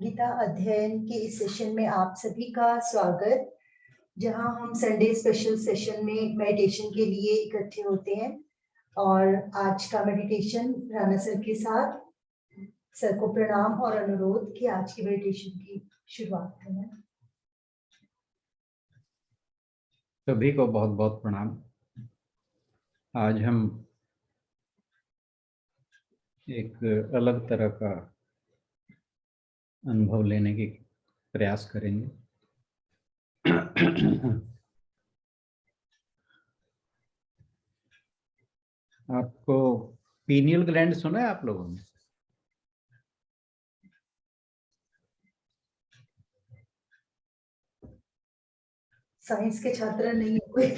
गीता अध्ययन के इस सेशन में आप सभी का स्वागत, जहां हम संडे स्पेशल सेशन में मेडिटेशन के लिए इकट्ठे होते हैं। और आज का मेडिटेशन राणा सर के साथ। सर को प्रणाम और अनुरोध कि आज की मेडिटेशन की शुरुआत करें। सभी को बहुत बहुत प्रणाम। आज हम एक अलग तरह का अनुभव लेने की प्रयास करेंगे। आपको पीनियल ग्लैंड सुना है आप लोगों ने? साइंस के छात्र नहीं हुए।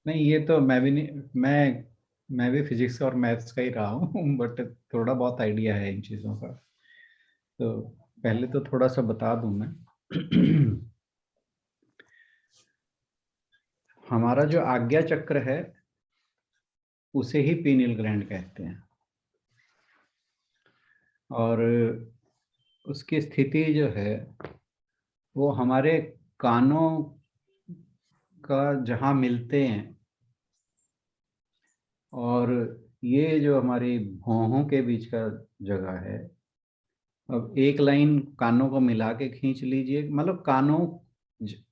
नहीं, ये तो मैं भी नहीं, मैं भी फिजिक्स और मैथ्स का ही रहा हूँ बट थोड़ा बहुत आइडिया है इन चीज़ों का। तो पहले तो थोड़ा सा बता दूं मैं। हमारा जो आज्ञा चक्र है उसे ही पीनियल ग्लैंड कहते हैं, और उसकी स्थिति जो है वो हमारे कानों का जहाँ मिलते हैं, और ये जो हमारी भौहों के बीच का जगह है। अब एक लाइन कानों को मिला के खींच लीजिए, मतलब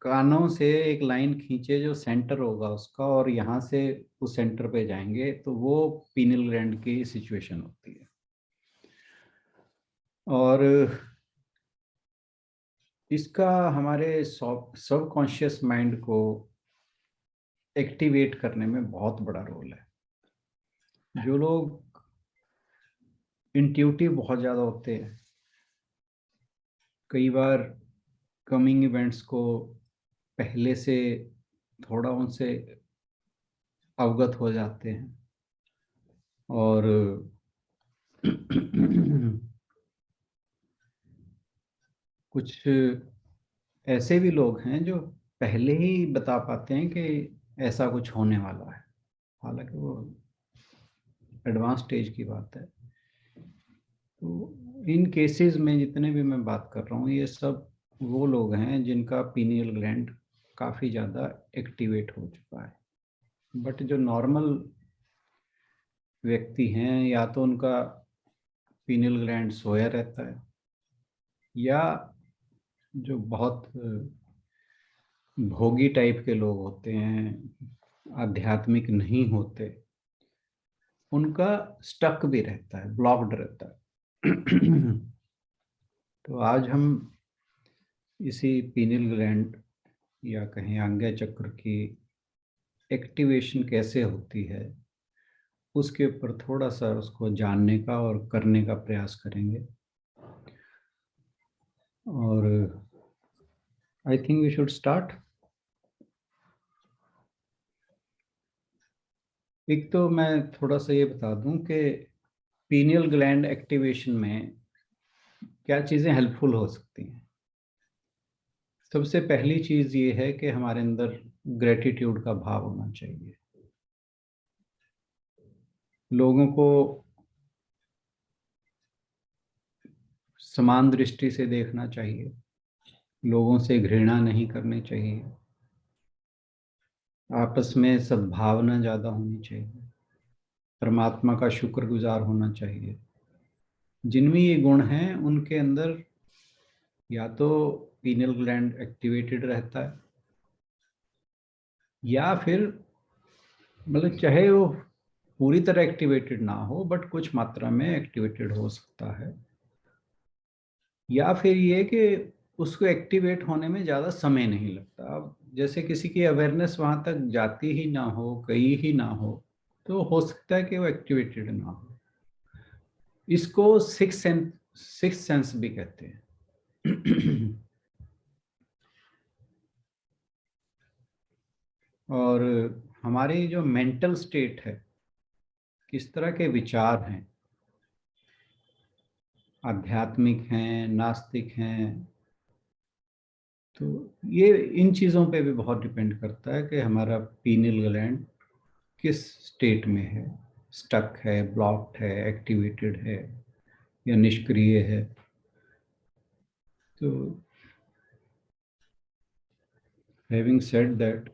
कानों से एक लाइन खींचे जो सेंटर होगा उसका, और यहाँ से उस सेंटर पे जाएंगे तो वो पीनियल ग्लैंड की सिचुएशन होती है। और इसका हमारे सबकॉन्शियस माइंड को एक्टिवेट करने में बहुत बड़ा रोल है। जो लोग इंट्यूटिव बहुत ज़्यादा होते हैं, कई बार कमिंग इवेंट्स को पहले से थोड़ा उनसे अवगत हो जाते हैं, और कुछ ऐसे भी लोग हैं जो पहले ही बता पाते हैं कि ऐसा कुछ होने वाला है, हालांकि वो एडवांस स्टेज की बात है। तो इन केसेस में जितने भी मैं बात कर रहा हूँ, ये सब वो लोग हैं जिनका पीनियल ग्लैंड काफ़ी ज़्यादा एक्टिवेट हो चुका है। बट जो नॉर्मल व्यक्ति हैं, या तो उनका पीनियल ग्लैंड सोया रहता है, या जो बहुत भोगी टाइप के लोग होते हैं, आध्यात्मिक नहीं होते, उनका स्टक भी रहता है, ब्लॉक्ड रहता है। तो आज हम इसी पीनियल ग्लैंड या कहें आज्ञा चक्र की एक्टिवेशन कैसे होती है उसके ऊपर थोड़ा सा उसको जानने का और करने का प्रयास करेंगे। और I think we should start. एक तो मैं थोड़ा सा ये बता दूं कि पीनियल ग्लैंड एक्टिवेशन में क्या चीज़ें हेल्पफुल हो सकती हैं। सबसे पहली चीज़ ये है कि हमारे अंदर ग्रेटिट्यूड का भाव होना चाहिए। लोगों को समान दृष्टि से देखना चाहिए, लोगों से घृणा नहीं करनी चाहिए, आपस में सद्भावना ज़्यादा होनी चाहिए, परमात्मा का शुक्रगुजार होना चाहिए। जिनमें ये गुण हैं उनके अंदर या तो पीनियल ग्लैंड एक्टिवेटेड रहता है, या फिर मतलब चाहे वो पूरी तरह एक्टिवेटेड ना हो बट कुछ मात्रा में एक्टिवेटेड हो सकता है, या फिर ये कि उसको एक्टिवेट होने में ज़्यादा समय नहीं लगता। अब जैसे किसी की अवेयरनेस वहाँ तक जाती ही ना हो, गई ही ना हो, तो हो सकता है कि वो एक्टिवेटेड ना हो। इसको सिक्स सेंस भी कहते हैं। और हमारी जो मेंटल स्टेट है, किस तरह के विचार हैं, आध्यात्मिक हैं, नास्तिक हैं, तो ये इन चीज़ों पे भी बहुत डिपेंड करता है कि हमारा पीनियल ग्लैंड किस स्टेट में है, स्टक है, ब्लॉक्ड है, एक्टिवेटेड है, या निष्क्रिय है। तो हैविंग सेड दैट,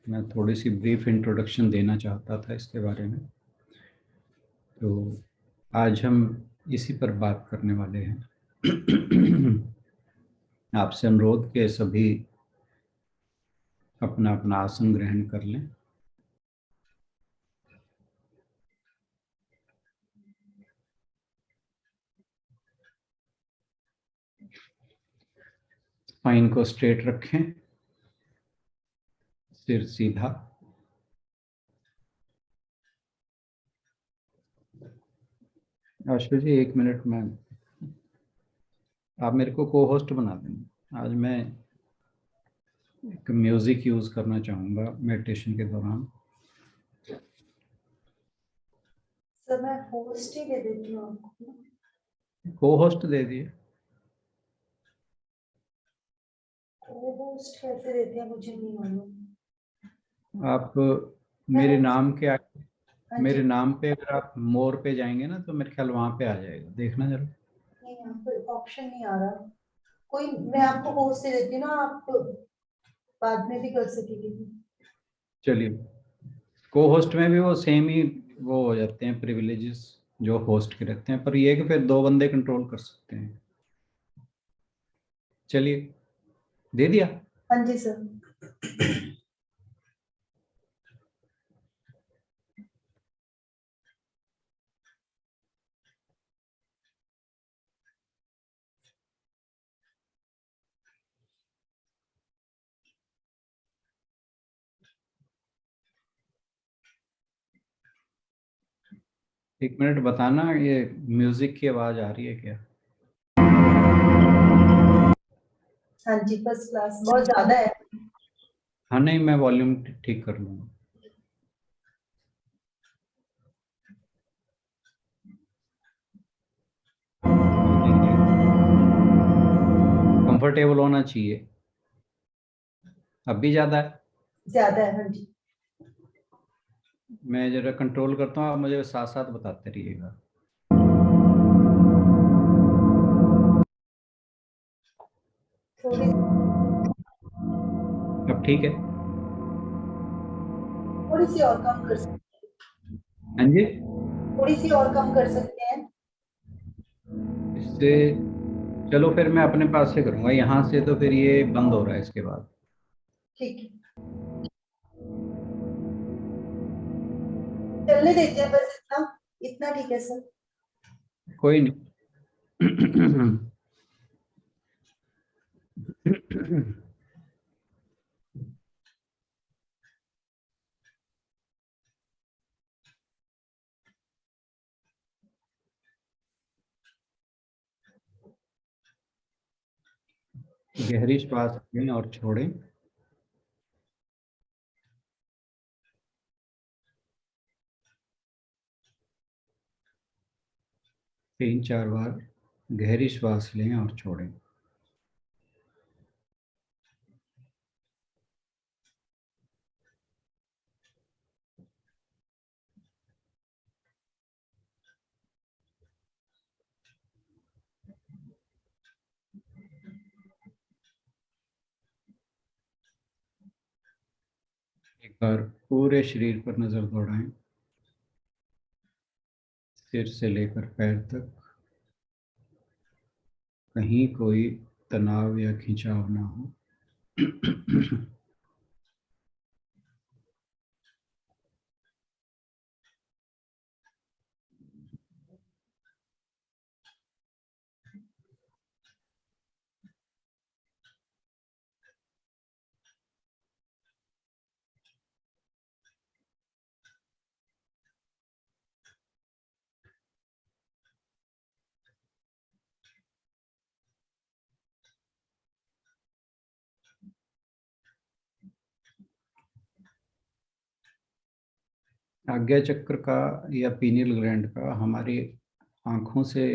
मैं थोड़ी सी ब्रीफ इंट्रोडक्शन देना चाहता था इसके बारे में। तो आज हम इसी पर बात करने वाले हैं। आपसे अनुरोध के सभी अपना अपना आसन ग्रहण कर लें। स्पाइन को स्ट्रेट रखें, सिर सीधा। आशु जी 1 मिनट में आप मेरे को को होस्ट बना देंगे। आज मैं एक म्यूजिक यूज करना चाहूँगा मेडिटेशन के दौरान। सर मैं होस्ट ही दे देती हूँ आपको। को होस्ट दे दिए। होस्ट कैसे देते हैं मुझे नहीं मालूम। आप मेरे नाम के हाँ मेरे जी, नाम पे अगर आप मोर पे जाएंगे ना तो मेरे ख्याल वहां पे आ जाएगा, देखना जरा। नहीं यहाँ पे ऑप्शन नहीं आ रहा। कोई मैं आपको होस्ट दे देती हूँ ना, आप बाद में भी कर सकेंगे। चलिए, को होस्ट में भी वो सेम ही वो हो जाते हैं प्रिविलेजेस जो होस्ट के रहते हैं, पर ये है कि फिर 2 बंदे कंट्रोल कर सकते हैं। चलिए, दे दिया। हाँ जी सर। 1 मिनट बताना, ये म्यूजिक की आवाज आ रही है क्या? हाँ जी, फर्स्ट क्लास, बहुत ज्यादा है। हाँ नहीं, मैं वॉल्यूम ठीक कर लूँगा। कंफर्टेबल होना चाहिए। अब भी ज़्यादा है? ज्यादा है, हाँ जी। मैं जरा कंट्रोल करता हूँ, आप मुझे साथ साथ बताते रहिएगा। थोड़ी अब ठीक है? थोड़ी सी और कम कर सकते हाँ जी। थोड़ी सी और कम कर सकते हैं। इससे चलो फिर मैं अपने पास से करूँगा, यहाँ से तो फिर ये बंद हो रहा है इसके बाद। ठीक है, चलने देते हैं बस इतना। इतना ठीक है सर। कोई नहीं। गहरी श्वास लें और छोड़ें। 3-4 बार गहरी श्वास लें और छोड़ें। एक बार पूरे शरीर पर नजर दौड़ाएं, सिर से लेकर पैर तक। कहीं कोई तनाव या खिंचाव ना हो। आज्ञा चक्र का या पीनियल ग्लैंड का हमारी आँखों से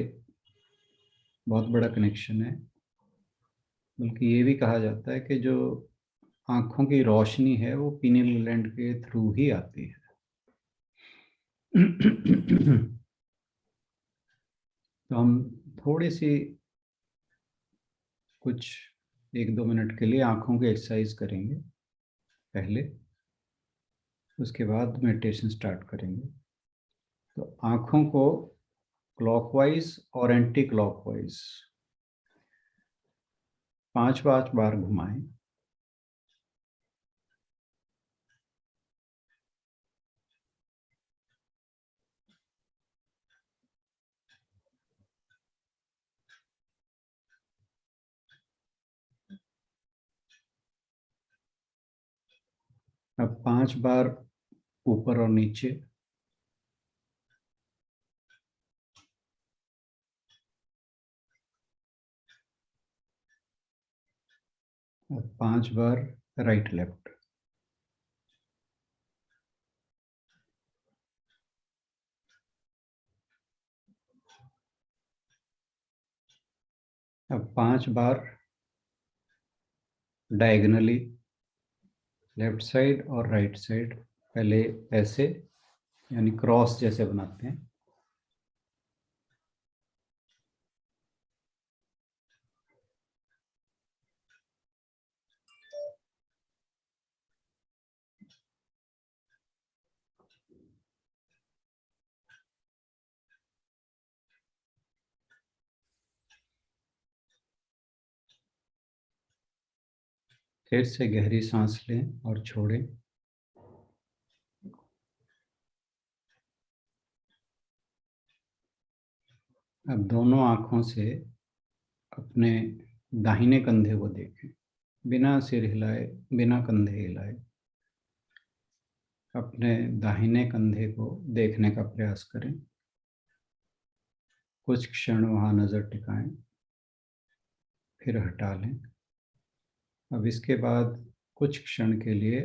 बहुत बड़ा कनेक्शन है। बल्कि ये भी कहा जाता है कि जो आँखों की रोशनी है वो पीनियल ग्लैंड के थ्रू ही आती है। तो हम थोड़ी सी कुछ 1-2 मिनट के लिए आंखों की एक्सरसाइज करेंगे पहले, उसके बाद मेडिटेशन स्टार्ट करेंगे। तो आंखों को क्लॉकवाइज और एंटी क्लॉकवाइज 5-5 बार घुमाएं। अब 5 बार ऊपर और नीचे। अब 5 बार राइट लेफ्ट। अब 5 बार डायगनली, लेफ्ट साइड और राइट साइड। पहले ऐसे, यानी क्रॉस जैसे बनाते हैं। फिर से गहरी सांस लें और छोड़ें। अब दोनों आंखों से अपने दाहिने कंधे को देखें, बिना सिर हिलाए, बिना कंधे हिलाए। अपने दाहिने कंधे को देखने का प्रयास करें। कुछ क्षण वहां नजर टिकाएं, फिर हटा लें। अब इसके बाद कुछ क्षण के लिए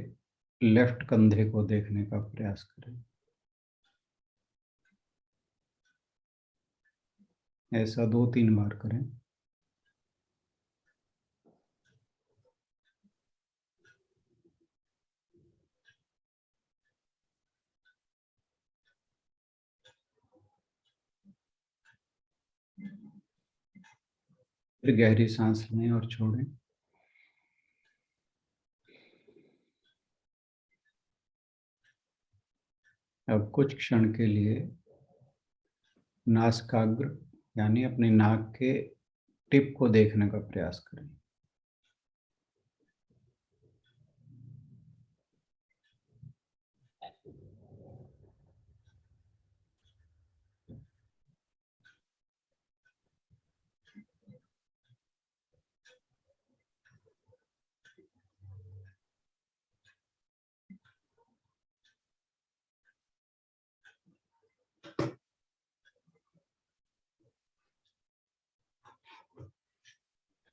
लेफ्ट कंधे को देखने का प्रयास करें। ऐसा 2-3 बार करें। फिर गहरी सांस लें और छोड़ें। अब कुछ क्षण के लिए नासिकाग्र, यानी अपने नाक के टिप को देखने का प्रयास करें।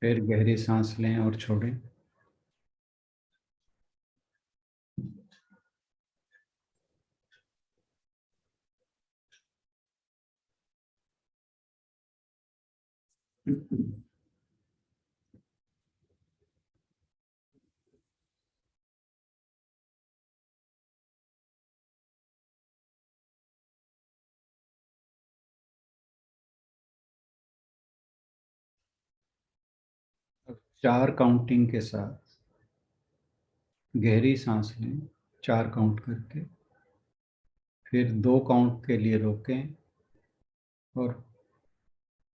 फिर गहरी सांस लें और छोड़ें। अब 4 काउंटिंग के साथ गहरी सांस लें, 4 काउंट करके। फिर 2 काउंट के लिए रोकें और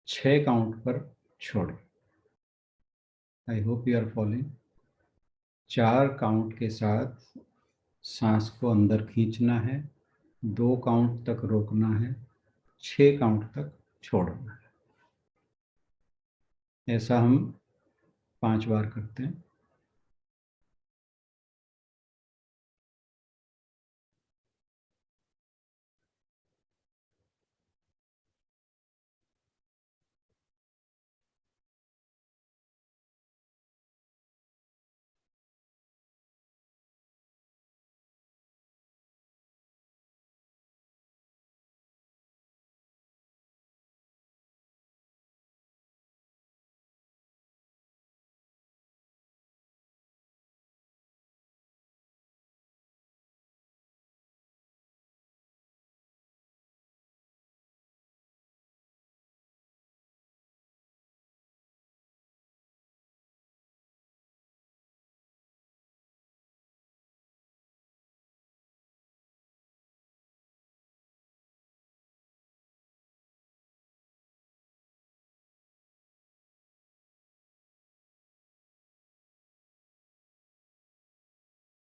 6 काउंट पर छोड़ें। I hope you are following. 4 count के साथ सांस को अंदर खींचना है, 2 काउंट तक रोकना है, 6 काउंट तक छोड़ना है। ऐसा हम 5 बार करते हैं।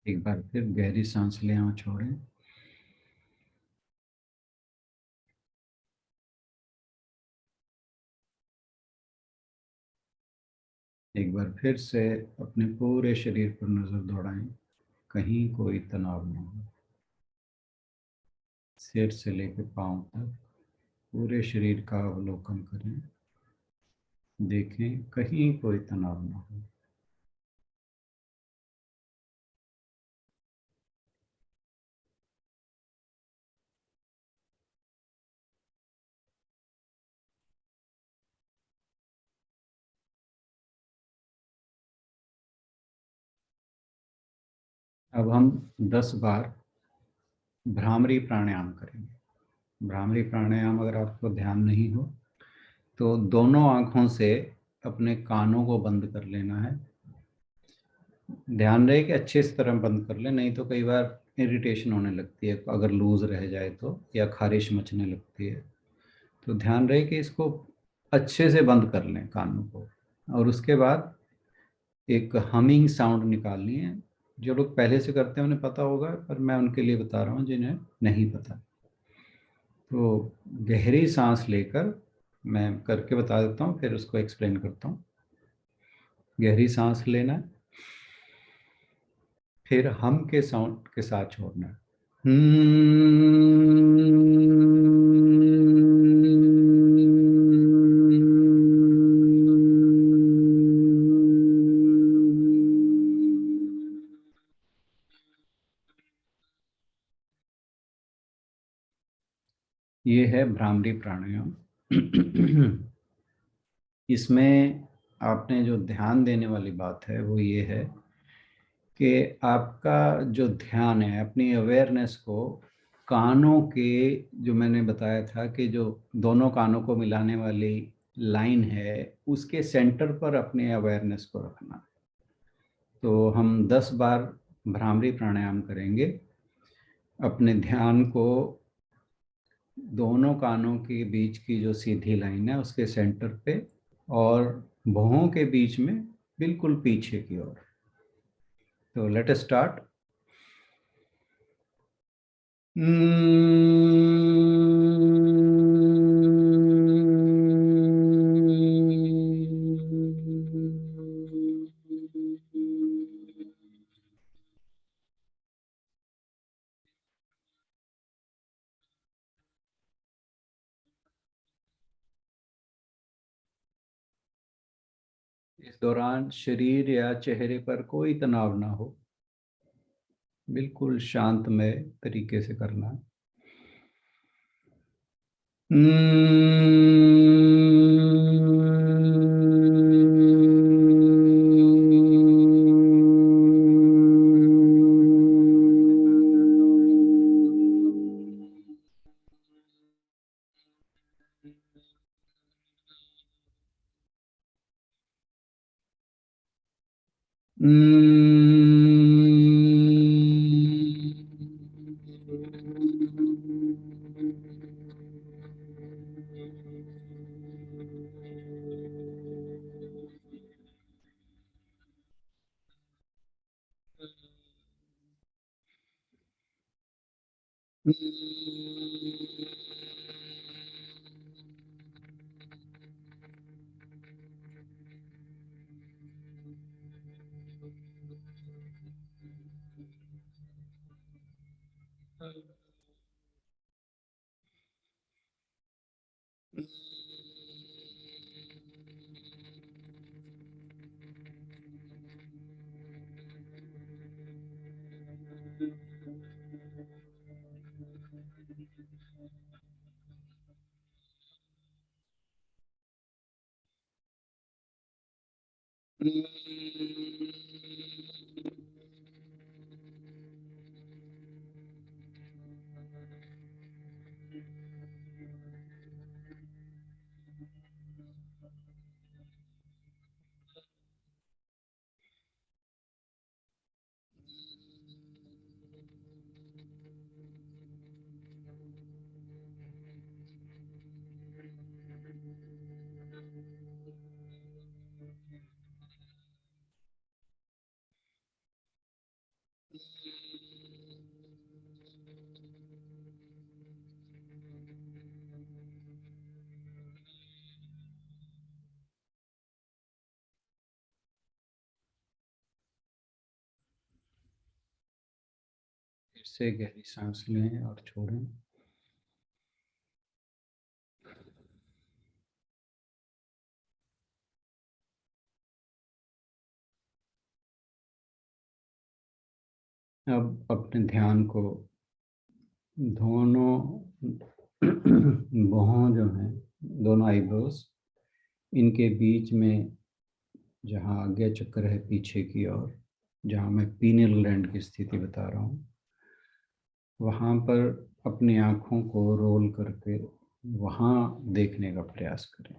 एक बार फिर गहरी सांस लें और छोड़ें। एक बार फिर से अपने पूरे शरीर पर नजर दौड़ाएं, कहीं कोई तनाव ना हो। सिर से लेकर पांव तक पूरे शरीर का अवलोकन करें, देखें कहीं कोई तनाव ना हो। अब हम 10 बार भ्रामरी प्राणायाम करेंगे। भ्रामरी प्राणायाम अगर आपको ध्यान नहीं हो तो दोनों आंखों से अपने कानों को बंद कर लेना है। ध्यान रहे कि अच्छे से तरह बंद कर ले, नहीं तो कई बार इरिटेशन होने लगती है अगर लूज रह जाए तो, या खारिश मचने लगती है। तो ध्यान रहे कि इसको अच्छे से बंद कर लें कानों को, और उसके बाद एक हमिंग साउंड निकालनी है। जो लोग पहले से करते हैं उन्हें पता होगा, पर मैं उनके लिए बता रहा हूँ जिन्हें नहीं पता। तो गहरी सांस लेकर मैं करके बता देता हूँ, फिर उसको एक्सप्लेन करता हूँ। गहरी सांस लेना, फिर हम के साउंड के साथ छोड़ना है। ये है भ्रामरी प्राणायाम। इसमें आपने जो ध्यान देने वाली बात है वो ये है कि आपका जो ध्यान है, अपनी अवेयरनेस को कानों के, जो मैंने बताया था कि जो दोनों कानों को मिलाने वाली लाइन है, उसके सेंटर पर अपने अवेयरनेस को रखना। तो हम 10 बार भ्रामरी प्राणायाम करेंगे। अपने ध्यान को दोनों कानों के बीच की जो सीधी लाइन है उसके सेंटर पे, और भौहों के बीच में बिल्कुल पीछे की ओर। तो लेट अस स्टार्ट। इस दौरान शरीर या चेहरे पर कोई तनाव ना हो, बिल्कुल शांतमय तरीके से करना है। फिर से गहरी सांस लें और छोड़ें। अब अपने ध्यान को दोनों भौहों जो हैं, दोनों आईब्रोज, इनके बीच में जहाँ आज्ञा चक्र है पीछे की ओर, जहाँ मैं पीनियल ग्लैंड की स्थिति बता रहा हूँ, वहाँ पर अपनी आँखों को रोल करके वहाँ देखने का प्रयास करें।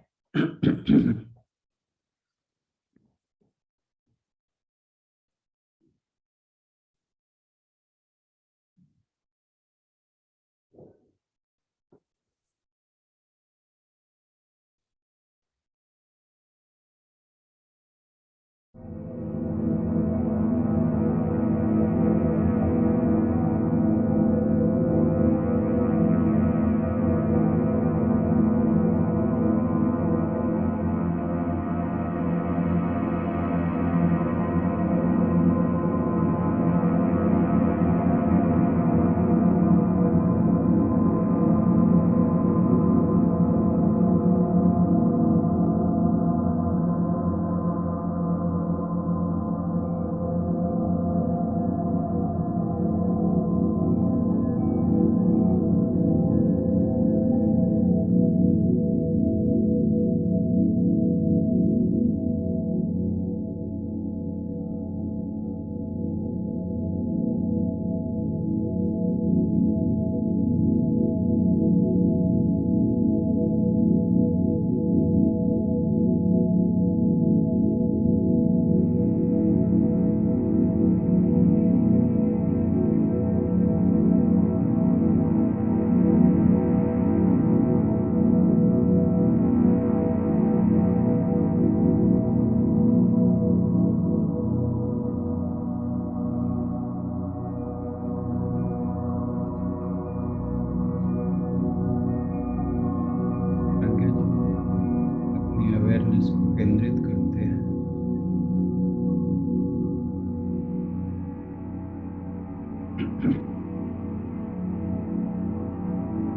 अपनी अवेयरनेस को केंद्रित करते हैं।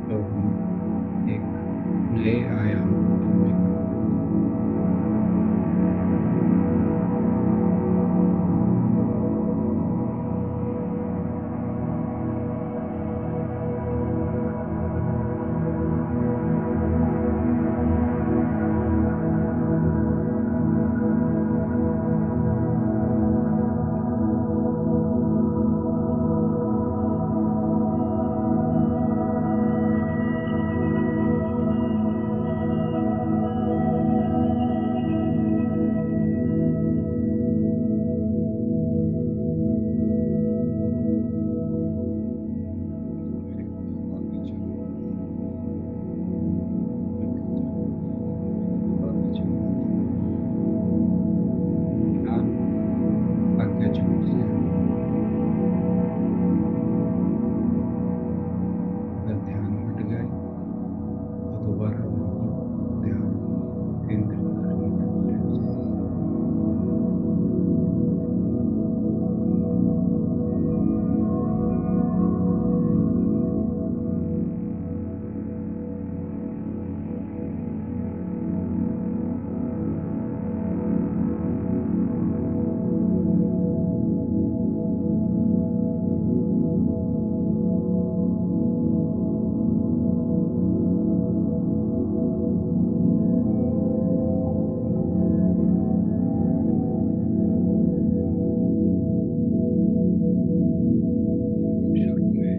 तो हम एक नए आयाम में आज्ञा चक्र से अगर ध्यान हट गए तो दोबारा ध्यान केंद्रित करने का प्रयास करें। शुरू में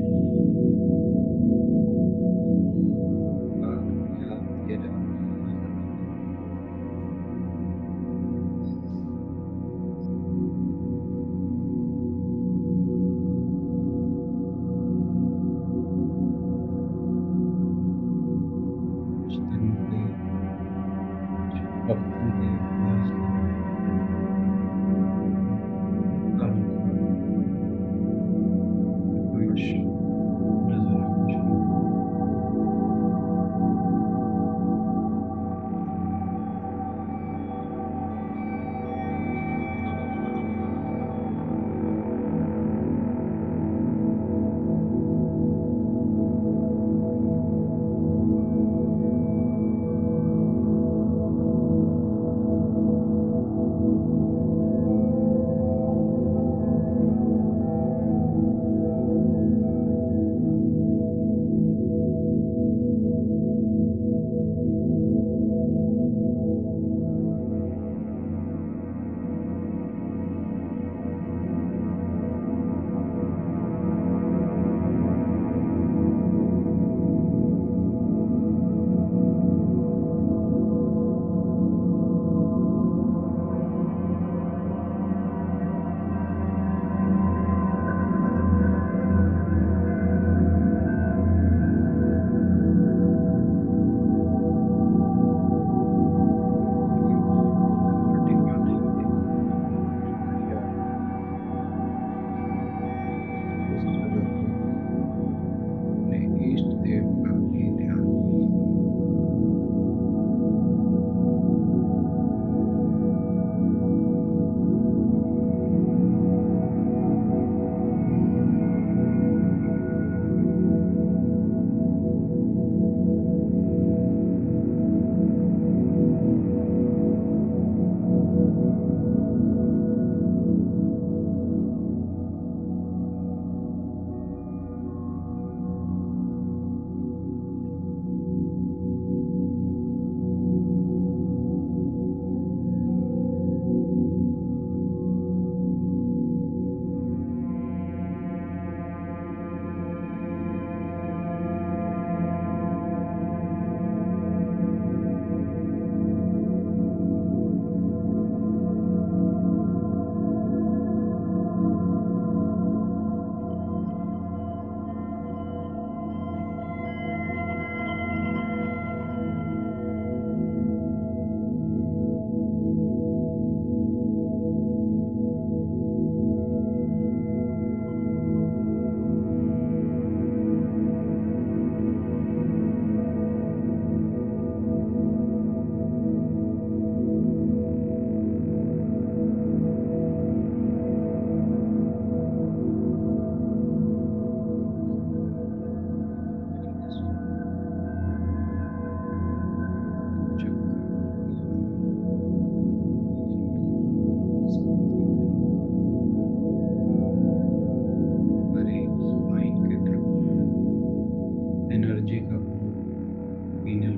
याद किया जाता कुछ दिन के कुछ हफ्तों के अभ्यास के बाद कुछ नजर आना शुरू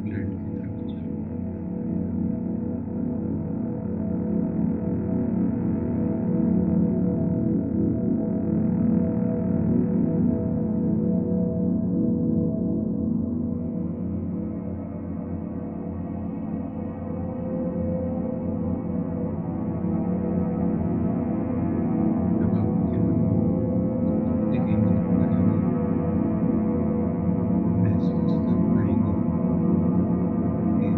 ग्लैंड की तरफ चलो। जब आपके मन में एक इंद्रिय आ जाएगी, महसूस कर पाएंगे कि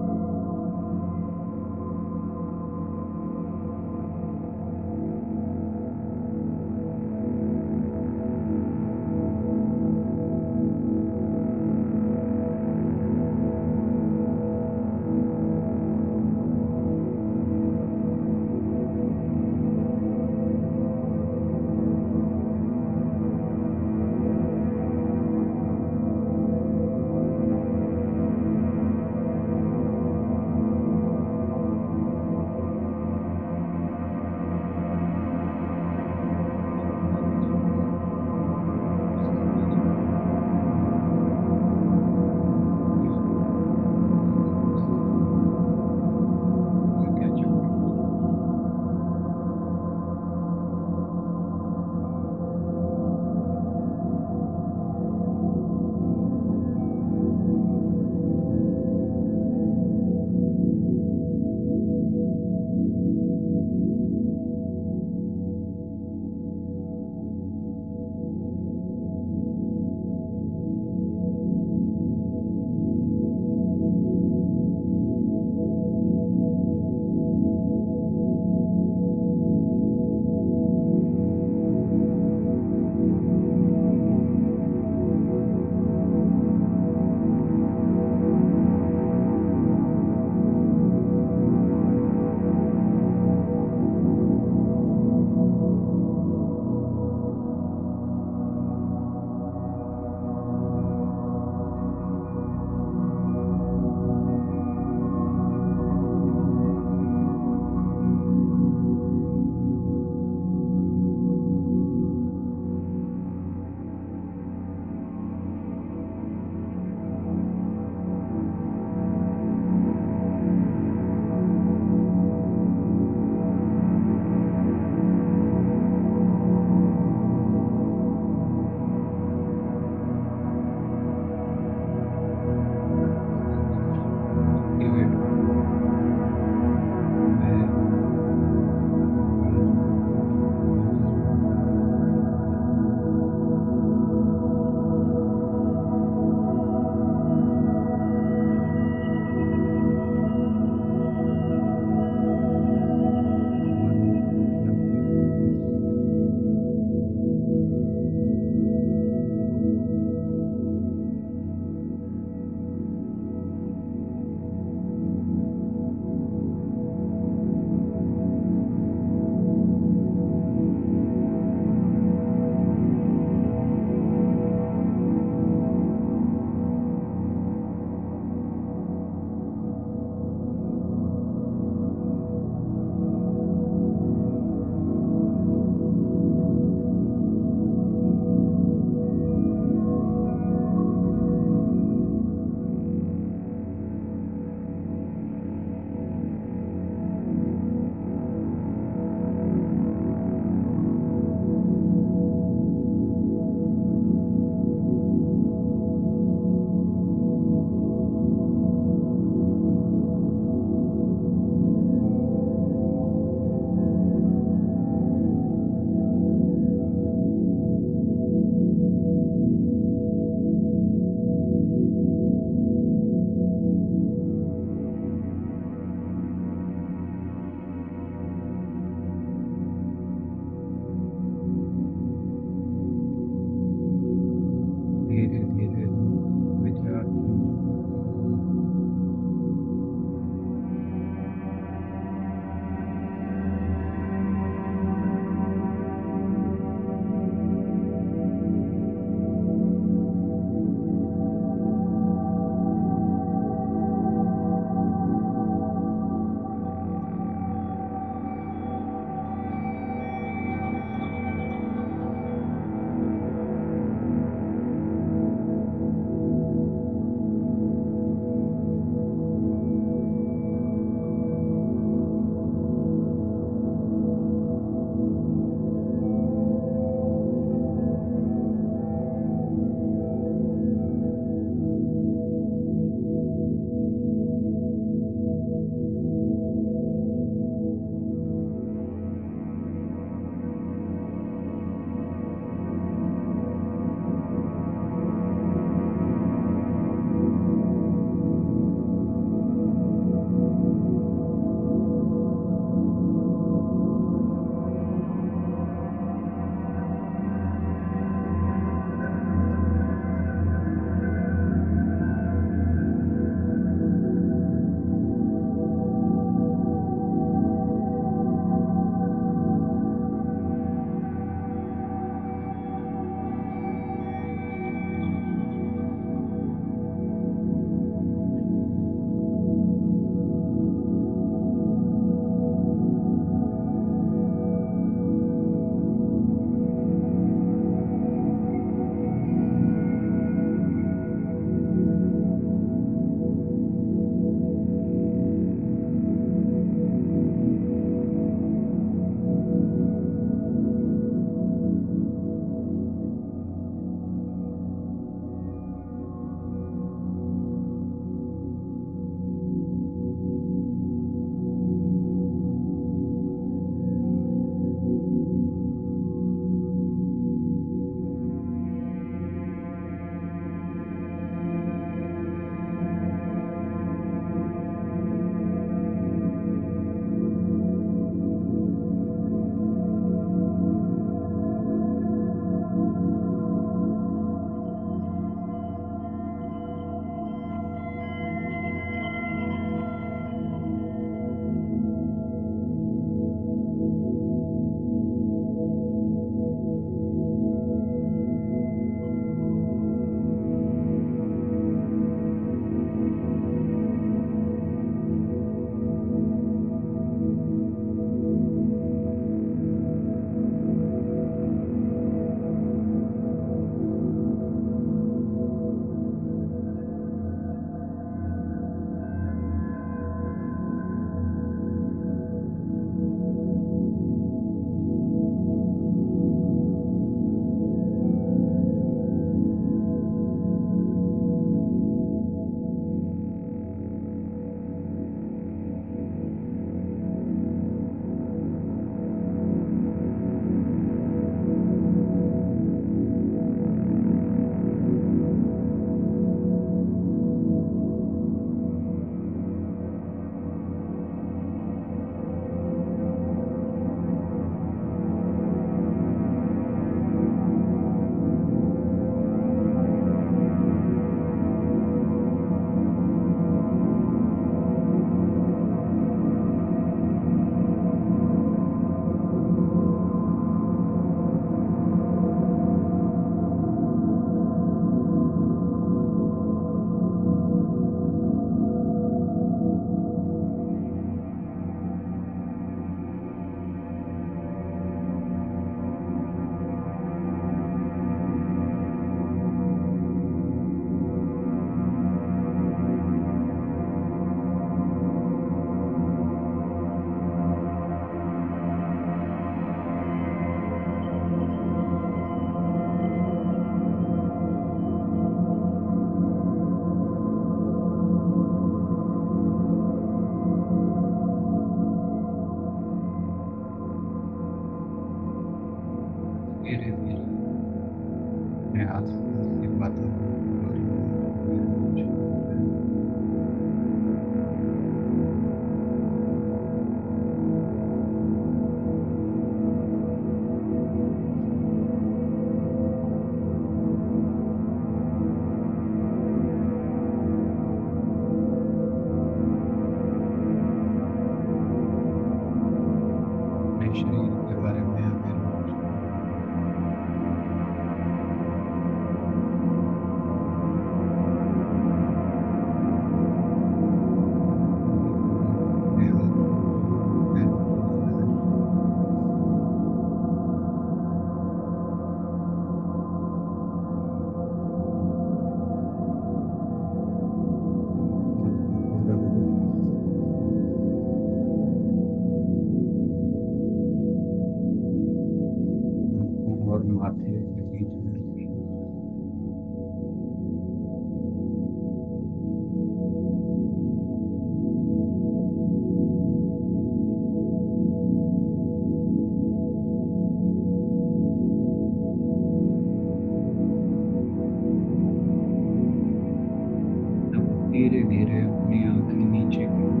अपनी आंखें नीचे करें।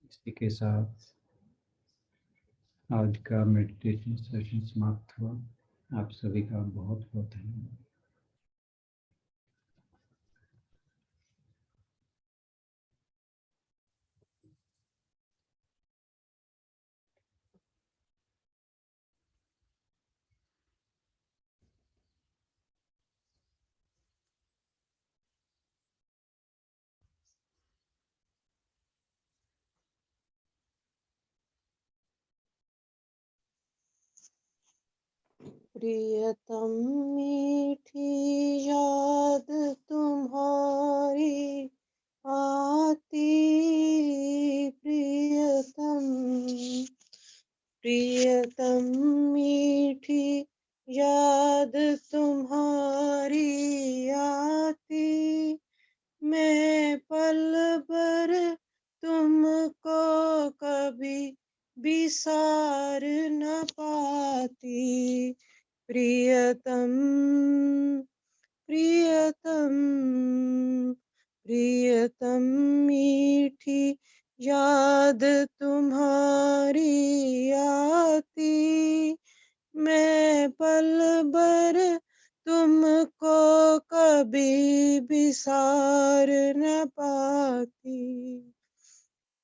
इसी के साथ आज का मेडिटेशन सेशन समाप्त हुआ। आप सभी का बहुत बहुत धन्यवाद। प्रियतम मीठी याद तुम्हारी आती, प्रियतम प्रियतम मीठी याद तुम्हारी आती, मैं पल भर तुमको कभी बिसार न पाती, प्रियतम प्रियतम प्रियतम मीठी याद तुम्हारी आती, मैं पल भर तुमको कभी बिसार न पाती,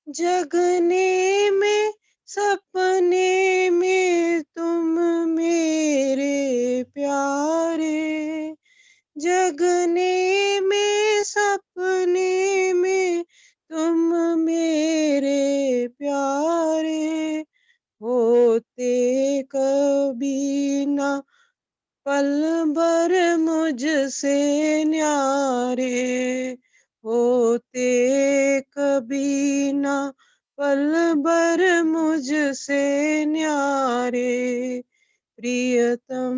जगने में सपने में तुम मेरे प्यारे, जगने में सपने में तुम मेरे प्यारे, होते कभी ना पल भर मुझसे न्यारे, होते कभी ना पल भर मुझसे न्यारे, प्रियतम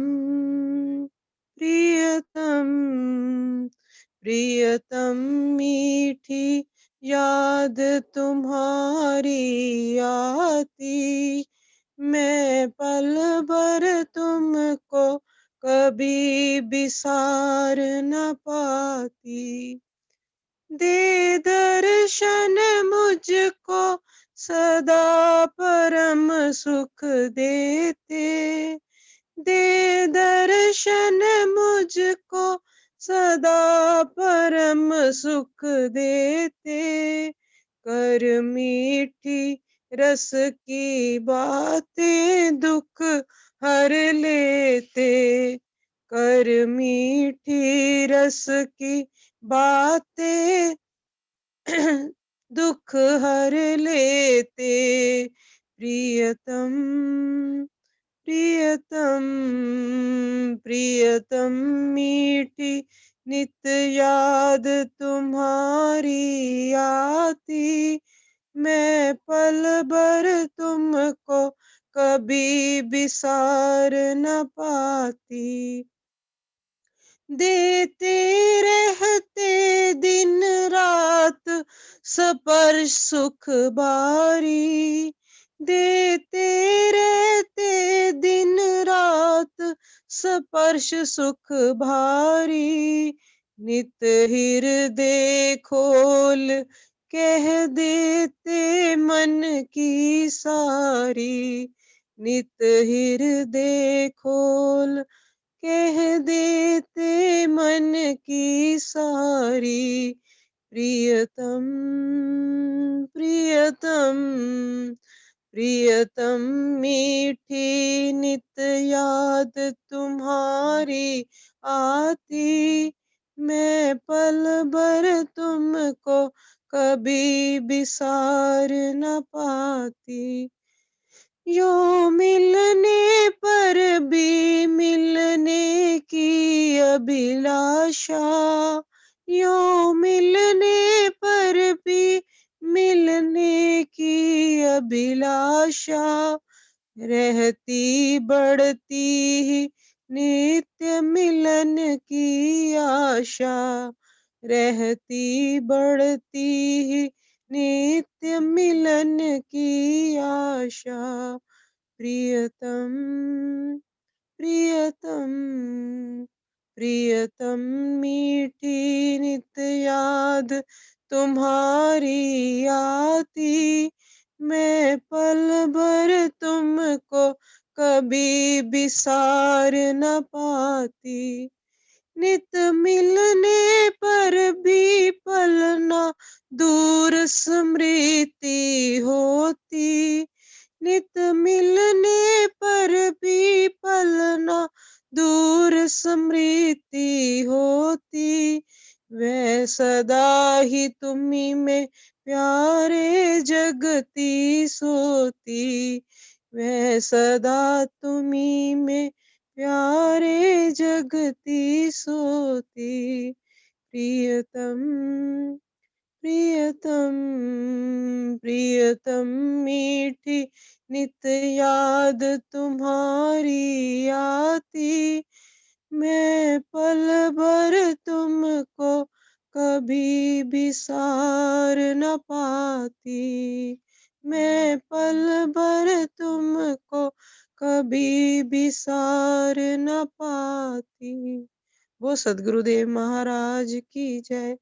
प्रियतम प्रियतम मीठी याद तुम्हारी आती, मैं पल भर तुमको कभी बिसार न पाती, दे दर्शन मुझको सदा परम सुख देते, दे दर्शन मुझको सदा परम सुख देते, कर मीठी रस की बातें दुख हर लेते, कर मीठी रस की बातें दुख हर लेते, प्रियतम प्रियतम प्रियतम मीठी नित याद तुम्हारी आती, मैं पल भर तुमको कभी बिसार न पाती, देते रहते दिन रात स्पर्श सुख भारी, देते रहते दिन रात स्पर्श सुख भारी, नित हृदय खोल कह देते मन की सारी, नित हृदय खोल कह देते मन की सारी, प्रियतम प्रियतम प्रियतम मीठी नित याद तुम्हारी आती, मैं पल भर तुमको कभी बिसार न पाती, यूं मिलने पर भी मिलने की अभिलाषा, यूं मिलने पर भी मिलने की अभिलाषा, रहती बढ़ती ही नित्य मिलन की आशा, रहती बढ़ती ही नित्य मिलन की आशा। प्रियतम प्रियतम प्रियतम मीठी नित याद तुम्हारी आती, मैं पल भर तुमको कभी बिसार न पाती। नित मिलने पर भी पलना दूर स्मृति होती, नित मिलने पर भी पलना दूर स्मृति होती। वह सदा ही तुम्ही में प्यारे जगती सोती, वह सदा तुम्ही में प्यारे जगती सोती। प्रियतम प्रियतम प्रियतम मीठी नित याद तुम्हारी आती, मैं पल भर तुमको कभी बिसार न पाती, मैं पल भर तुमको कभी बिसार न पाती। वो सद्गुरुदेव महाराज की जय।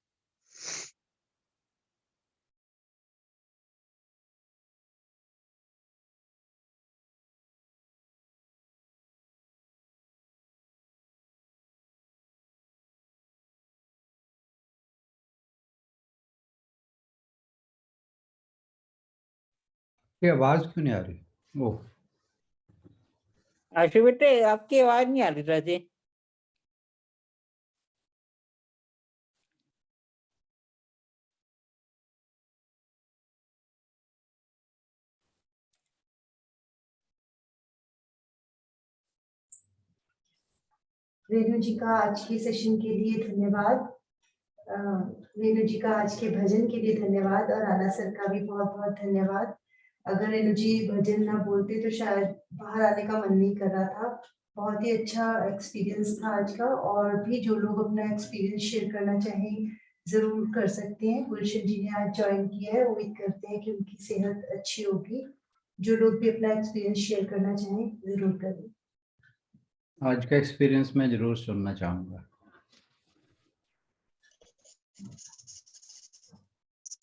ये आवाज क्यों नहीं आ रही? वो आशु बेटे आपकी आवाज नहीं आ रही राजे। रेणु जी का आज के सेशन के लिए धन्यवाद। रेणु जी का आज के भजन के लिए धन्यवाद और राणा सर का भी बहुत बहुत धन्यवाद। अगर रेणु जी भजन ना बोलते तो शायद बाहर आने का मन नहीं कर रहा था। बहुत ही अच्छा एक्सपीरियंस था आज का, और भी जो लोग अपना एक्सपीरियंस शेयर करना चाहें जरूर कर सकते हैं। गुलशन जी ने आज ज्वाइन किया है, उम्मीद करते हैं कि उनकी सेहत अच्छी होगी। जो लोग भी अपना एक्सपीरियंस शेयर करना चाहें जरूर करें। आज का एक्सपीरियंस मैं जरूर सुनना चाहूंगा।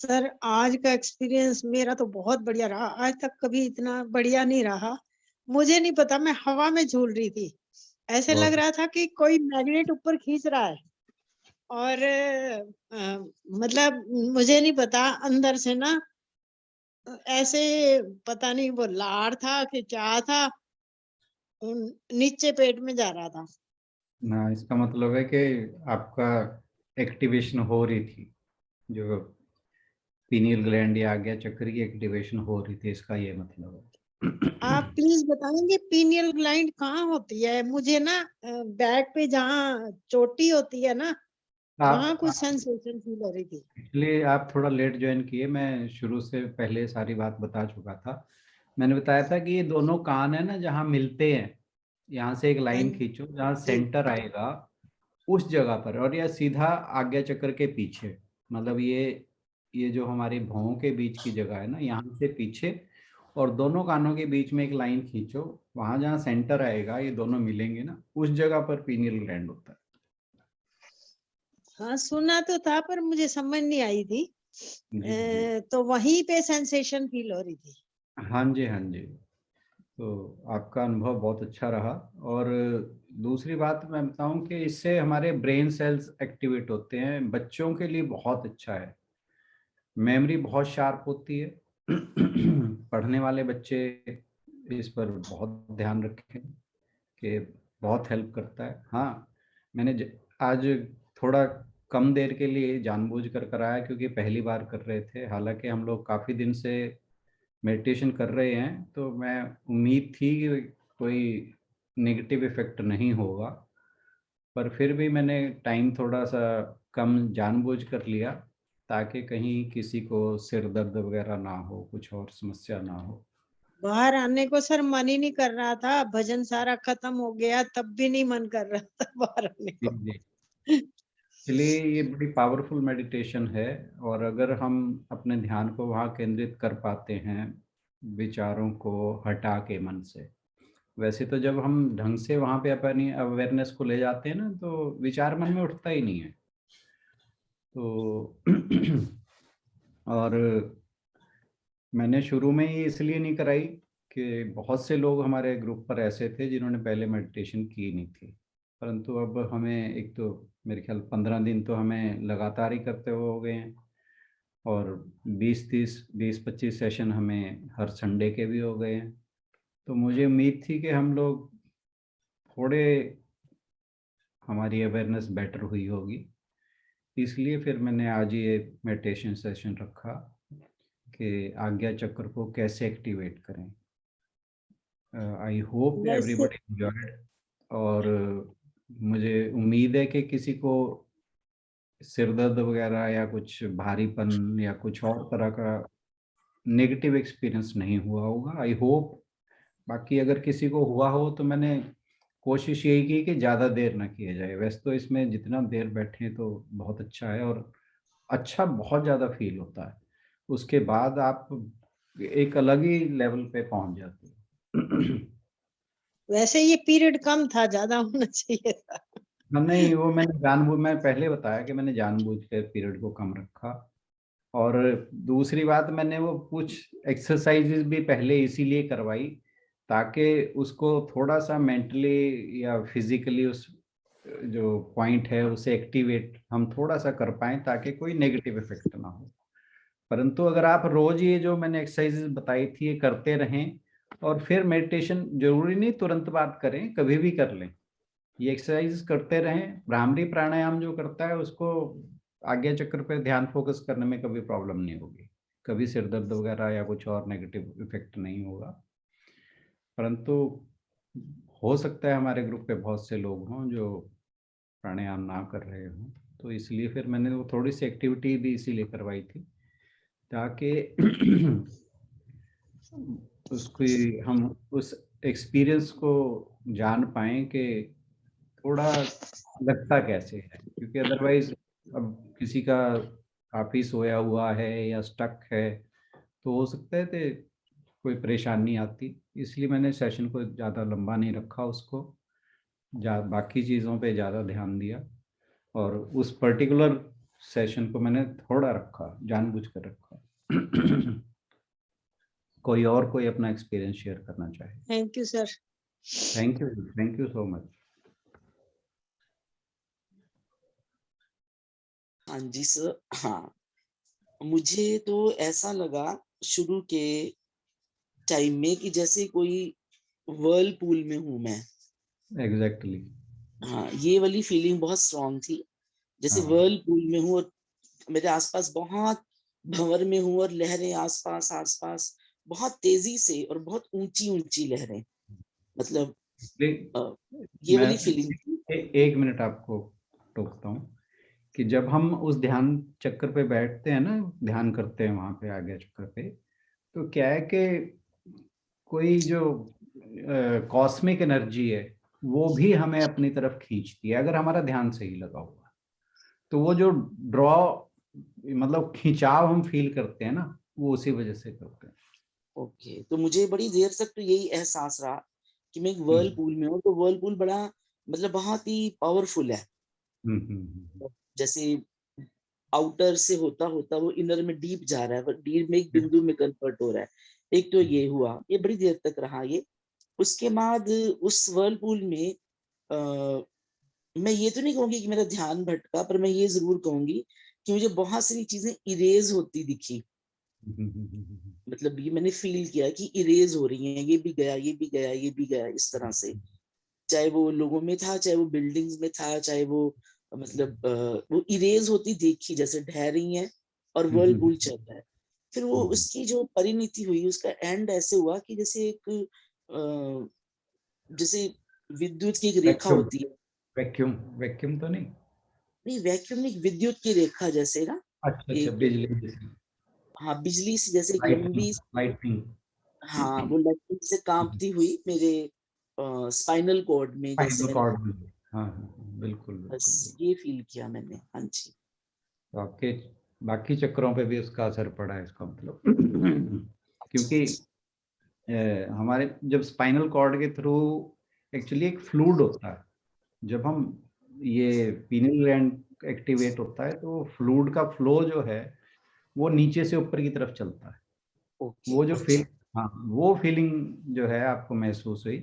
सर आज का एक्सपीरियंस मेरा तो बहुत बढ़िया रहा। आज तक कभी इतना बढ़िया नहीं रहा। मुझे नहीं पता, मैं हवा में झूल रही थी। ऐसे लग रहा था कि कोई मैग्नेट ऊपर खींच रहा है, और मतलब मुझे नहीं पता अंदर से ना ऐसे, पता नहीं वो लार था कि क्या था, नीचे पेट में जा रहा था ना, इसका मतलब है कि आपका एक्टिवेशन हो रही थी, जो पीनियल ग्लैंड या आज्ञा चक्र की एक्टिवेशन हो रही थी, इसका ये मतलब है। आप प्लीज बताएंगे पीनियल ग्लैंड कहाँ होती है? मुझे ना बैक पे जहाँ चोटी होती है ना, वहां कुछ सेंसेशन फील हो रही थी। इसलिए आप थोड़ा लेट ज्वाइन किए। मैं शुरू से पहले सारी बात बता चुका था। मैंने बताया था कि ये दोनों कान है ना जहाँ मिलते हैं, यहाँ से एक लाइन खींचो, जहाँ सेंटर आएगा उस जगह पर, और यह सीधा आज्ञा चक्र के पीछे, मतलब ये जो हमारी भौं के बीच की जगह है ना, यहाँ से पीछे, और दोनों कानों के बीच में एक लाइन खींचो, वहां जहाँ सेंटर आएगा, ये दोनों मिलेंगे ना, उस जगह पर पीनियल ग्लैंड होता है। हाँ सुना तो था पर मुझे समझ नहीं आई थी। तो वहीं पे सेंसेशन फील हो रही थी। हाँ जी, हाँ जी। तो आपका अनुभव बहुत अच्छा रहा। और दूसरी बात मैं बताऊं कि इससे हमारे ब्रेन सेल्स एक्टिवेट होते हैं। बच्चों के लिए बहुत अच्छा है, मेमोरी बहुत शार्प होती है। पढ़ने वाले बच्चे इस पर बहुत ध्यान रखें कि बहुत हेल्प करता है। हाँ, मैंने आज थोड़ा कम देर के लिए जानबूझ कर कराया, क्योंकि पहली बार कर रहे थे। हालांकि हम लोग काफ़ी दिन से मेडिटेशन कर रहे हैं, तो मैं उम्मीद थी कि कोई नेगेटिव इफेक्ट नहीं होगा, पर फिर भी मैंने टाइम थोड़ा सा कम जानबूझ कर लिया, ताकि कहीं किसी को सिर दर्द वगैरह ना हो, कुछ और समस्या ना हो। बाहर आने को सर मन ही नहीं कर रहा था, भजन सारा खत्म हो गया तब भी नहीं मन कर रहा था बाहर आने को। जी। इसलिए ये बड़ी पावरफुल मेडिटेशन है, और अगर हम अपने ध्यान को वहाँ केंद्रित कर पाते हैं, विचारों को हटा के मन से, वैसे तो जब हम ढंग से वहाँ पे अपनी अवेयरनेस को ले जाते हैं ना, तो विचार मन में उठता ही नहीं है। तो और मैंने शुरू में ही इसलिए नहीं कराई कि बहुत से लोग हमारे ग्रुप पर ऐसे थे जिन्होंने पहले मेडिटेशन की नहीं थी, परंतु अब हमें एक तो मेरे ख्याल 15 दिन तो हमें लगातार ही करते हुए हो गए हैं, और 20-25 सेशन हमें हर संडे के भी हो गए हैं। तो मुझे उम्मीद थी कि हम लोग थोड़े, हमारी अवेयरनेस बेटर हुई होगी, इसलिए फिर मैंने आज ये मेडिटेशन सेशन रखा कि आज्ञा चक्र को कैसे एक्टिवेट करें। आई होप वैसे एवरीबॉडी एंजॉयड, और मुझे उम्मीद है कि किसी को सिर दर्द वगैरह या कुछ भारीपन या कुछ और तरह का नेगेटिव एक्सपीरियंस नहीं हुआ होगा, आई होप। बाकी अगर किसी को हुआ हो तो मैंने कोशिश यही की कि ज़्यादा देर ना किया जाए। वैसे तो इसमें जितना देर बैठे तो बहुत अच्छा है, और अच्छा बहुत ज़्यादा फील होता है। उसके बाद आप एक अलग ही लेवल पे पहुंच जाते हो। वैसे ये पीरियड कम था, ज्यादा होना चाहिए था। नहीं, वो मैं पहले बताया कि मैंने जानबूझ कर पीरियड को कम रखा। और दूसरी बात, मैंने वो कुछ एक्सरसाइजेज भी पहले इसीलिए करवाई ताकि उसको थोड़ा सा मेंटली या फिजिकली उस जो पॉइंट है उसे एक्टिवेट हम थोड़ा सा कर पाएं, ताकि कोई नेगेटिव इफेक्ट ना हो। परंतु अगर आप रोज ये जो मैंने एक्सरसाइजेज बताई थी ये करते रहें, और फिर मेडिटेशन जरूरी नहीं तुरंत बात करें, कभी भी कर लें, ये एक्सरसाइज करते रहें। भ्रामरी प्राणायाम जो करता है उसको आज्ञा चक्र पे ध्यान फोकस करने में कभी प्रॉब्लम नहीं होगी, कभी सिर दर्द वगैरह या कुछ और नेगेटिव इफेक्ट नहीं होगा। परंतु हो सकता है हमारे ग्रुप पे बहुत से लोग हों जो प्राणायाम ना कर रहे हों, तो इसलिए फिर मैंने वो थोड़ी सी एक्टिविटी भी इसीलिए करवाई थी ताकि उसको हम उस एक्सपीरियंस को जान पाएं कि थोड़ा लगता कैसे है। क्योंकि अदरवाइज अब किसी का काफी सोया हुआ है या स्टक है तो हो सकता है कि कोई परेशानी आती, इसलिए मैंने सेशन को ज़्यादा लंबा नहीं रखा, उसको बाकी चीज़ों पे ज़्यादा ध्यान दिया, और उस पर्टिकुलर सेशन को मैंने थोड़ा रखा, जानबूझ कर रखा। कोई अपना एक्सपीरियंस शेयर करना चाहे? Thank you sir. Thank you so much. हाँ जी सर। हाँ, मुझे तो ऐसा लगा शुरू के टाइम में कि जैसे कोई वर्लपूल में हूं मैं। एग्जैक्टली। हाँ, ये वाली फीलिंग बहुत स्ट्रांग थी, जैसे हाँ। वर्लपूल में हूँ और मेरे आसपास बहुत भंवर में हूँ और लहरें आसपास बहुत तेजी से और बहुत ऊंची ऊंची लहरें, मतलब ये मैं वाली फीलिंग। एक मिनट आपको टोकता हूँ कि जब हम उस ध्यान चक्कर पे बैठते हैं ना, ध्यान करते हैं वहां पे आगे चक्कर पे, तो क्या है कि कोई जो कॉस्मिक एनर्जी है वो भी हमें अपनी तरफ खींचती है अगर हमारा ध्यान सही लगा हुआ। तो वो जो ड्रॉ मतलब खिंचाव हम फील करते हैं ना, वो उसी वजह से करते हैं। ओके, तो मुझे बड़ी देर तक तो यही एहसास रहा कि मैं एक वर्लपूल में हूँ, तो वर्लपूल बड़ा मतलब बहुत ही पावरफुल है। जैसे आउटर से होता वो इनर में डीप जा रहा है, डीप में एक बिंदु में कन्वर्ट हो रहा है। एक तो ये हुआ, ये बड़ी देर तक रहा ये। उसके बाद उस वर्लपूल में मैं ये तो नहीं कहूंगी कि मेरा ध्यान भटका, पर मैं ये जरूर कहूंगी कि मुझे बहुत सारी चीजें इरेज होती दिखी। मतलब ये मैंने फील किया कि इरेज हो रही हैं, ये भी गया, ये भी गया, ये भी गया, इस तरह से। चाहे वो लोगों में था, चाहे वो बिल्डिंग्स में था, चाहे वो मतलब वो इरेज होती देखी, जैसे ढह रही हैं और वर्लपूल चल रहा है। फिर वो उसकी जो परिणति हुई, उसका एंड ऐसे हुआ कि जैसे एक जैसे विद्युत की एक रेखा होती है। वैक्यूम तो नहीं, वैक्यूम नहीं, विद्युत की रेखा जैसे ना। अच्छा, एक बिजली। हाँ, बिजली से जैसे एक लंबी लाइटनिंग। हाँ, वो लकड़ी से कांपती हुई मेरे स्पाइनल कॉर्ड में जैसे स्पाइनल मैंने कॉर्ड में। हाँ हाँ, बिल्कुल बस बिल्कुल। ये फील किया मैंने। हाँ जी। तो आपके बाकी चक्रों पे भी उसका असर पड़ा है इसका मतलब। क्योंकि हमारे जब स्पाइनल कॉर्ड के थ्रू एक्चुअली एक फ्लूइड होता है, जब हम ये पीनियल ग्लैंड एक्टिवेट होता है तो फ्लूइड का फ्लो जो है वो नीचे से ऊपर की तरफ चलता है। ओके, वो जो फील, अच्छा, हाँ, वो फीलिंग जो है आपको महसूस हुई,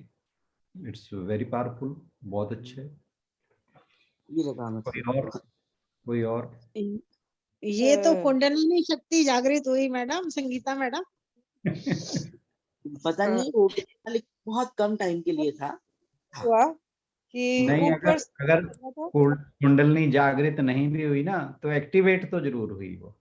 इट्स वेरी पावरफुल, बहुत अच्छे। ये लगा कोई मतलब। और, कोई और? ये तो कुंडलिनी शक्ति जागृत हुई मैडम, संगीता मैडम। पता नहीं हो गया, लेकिन बहुत कम टाइम के लिए था। हुआ कि नहीं, ऊपर अगर कुंडलिनी जागृत नहीं भी हुई ना तो एक्टिवेट तो जरूर हुई वो।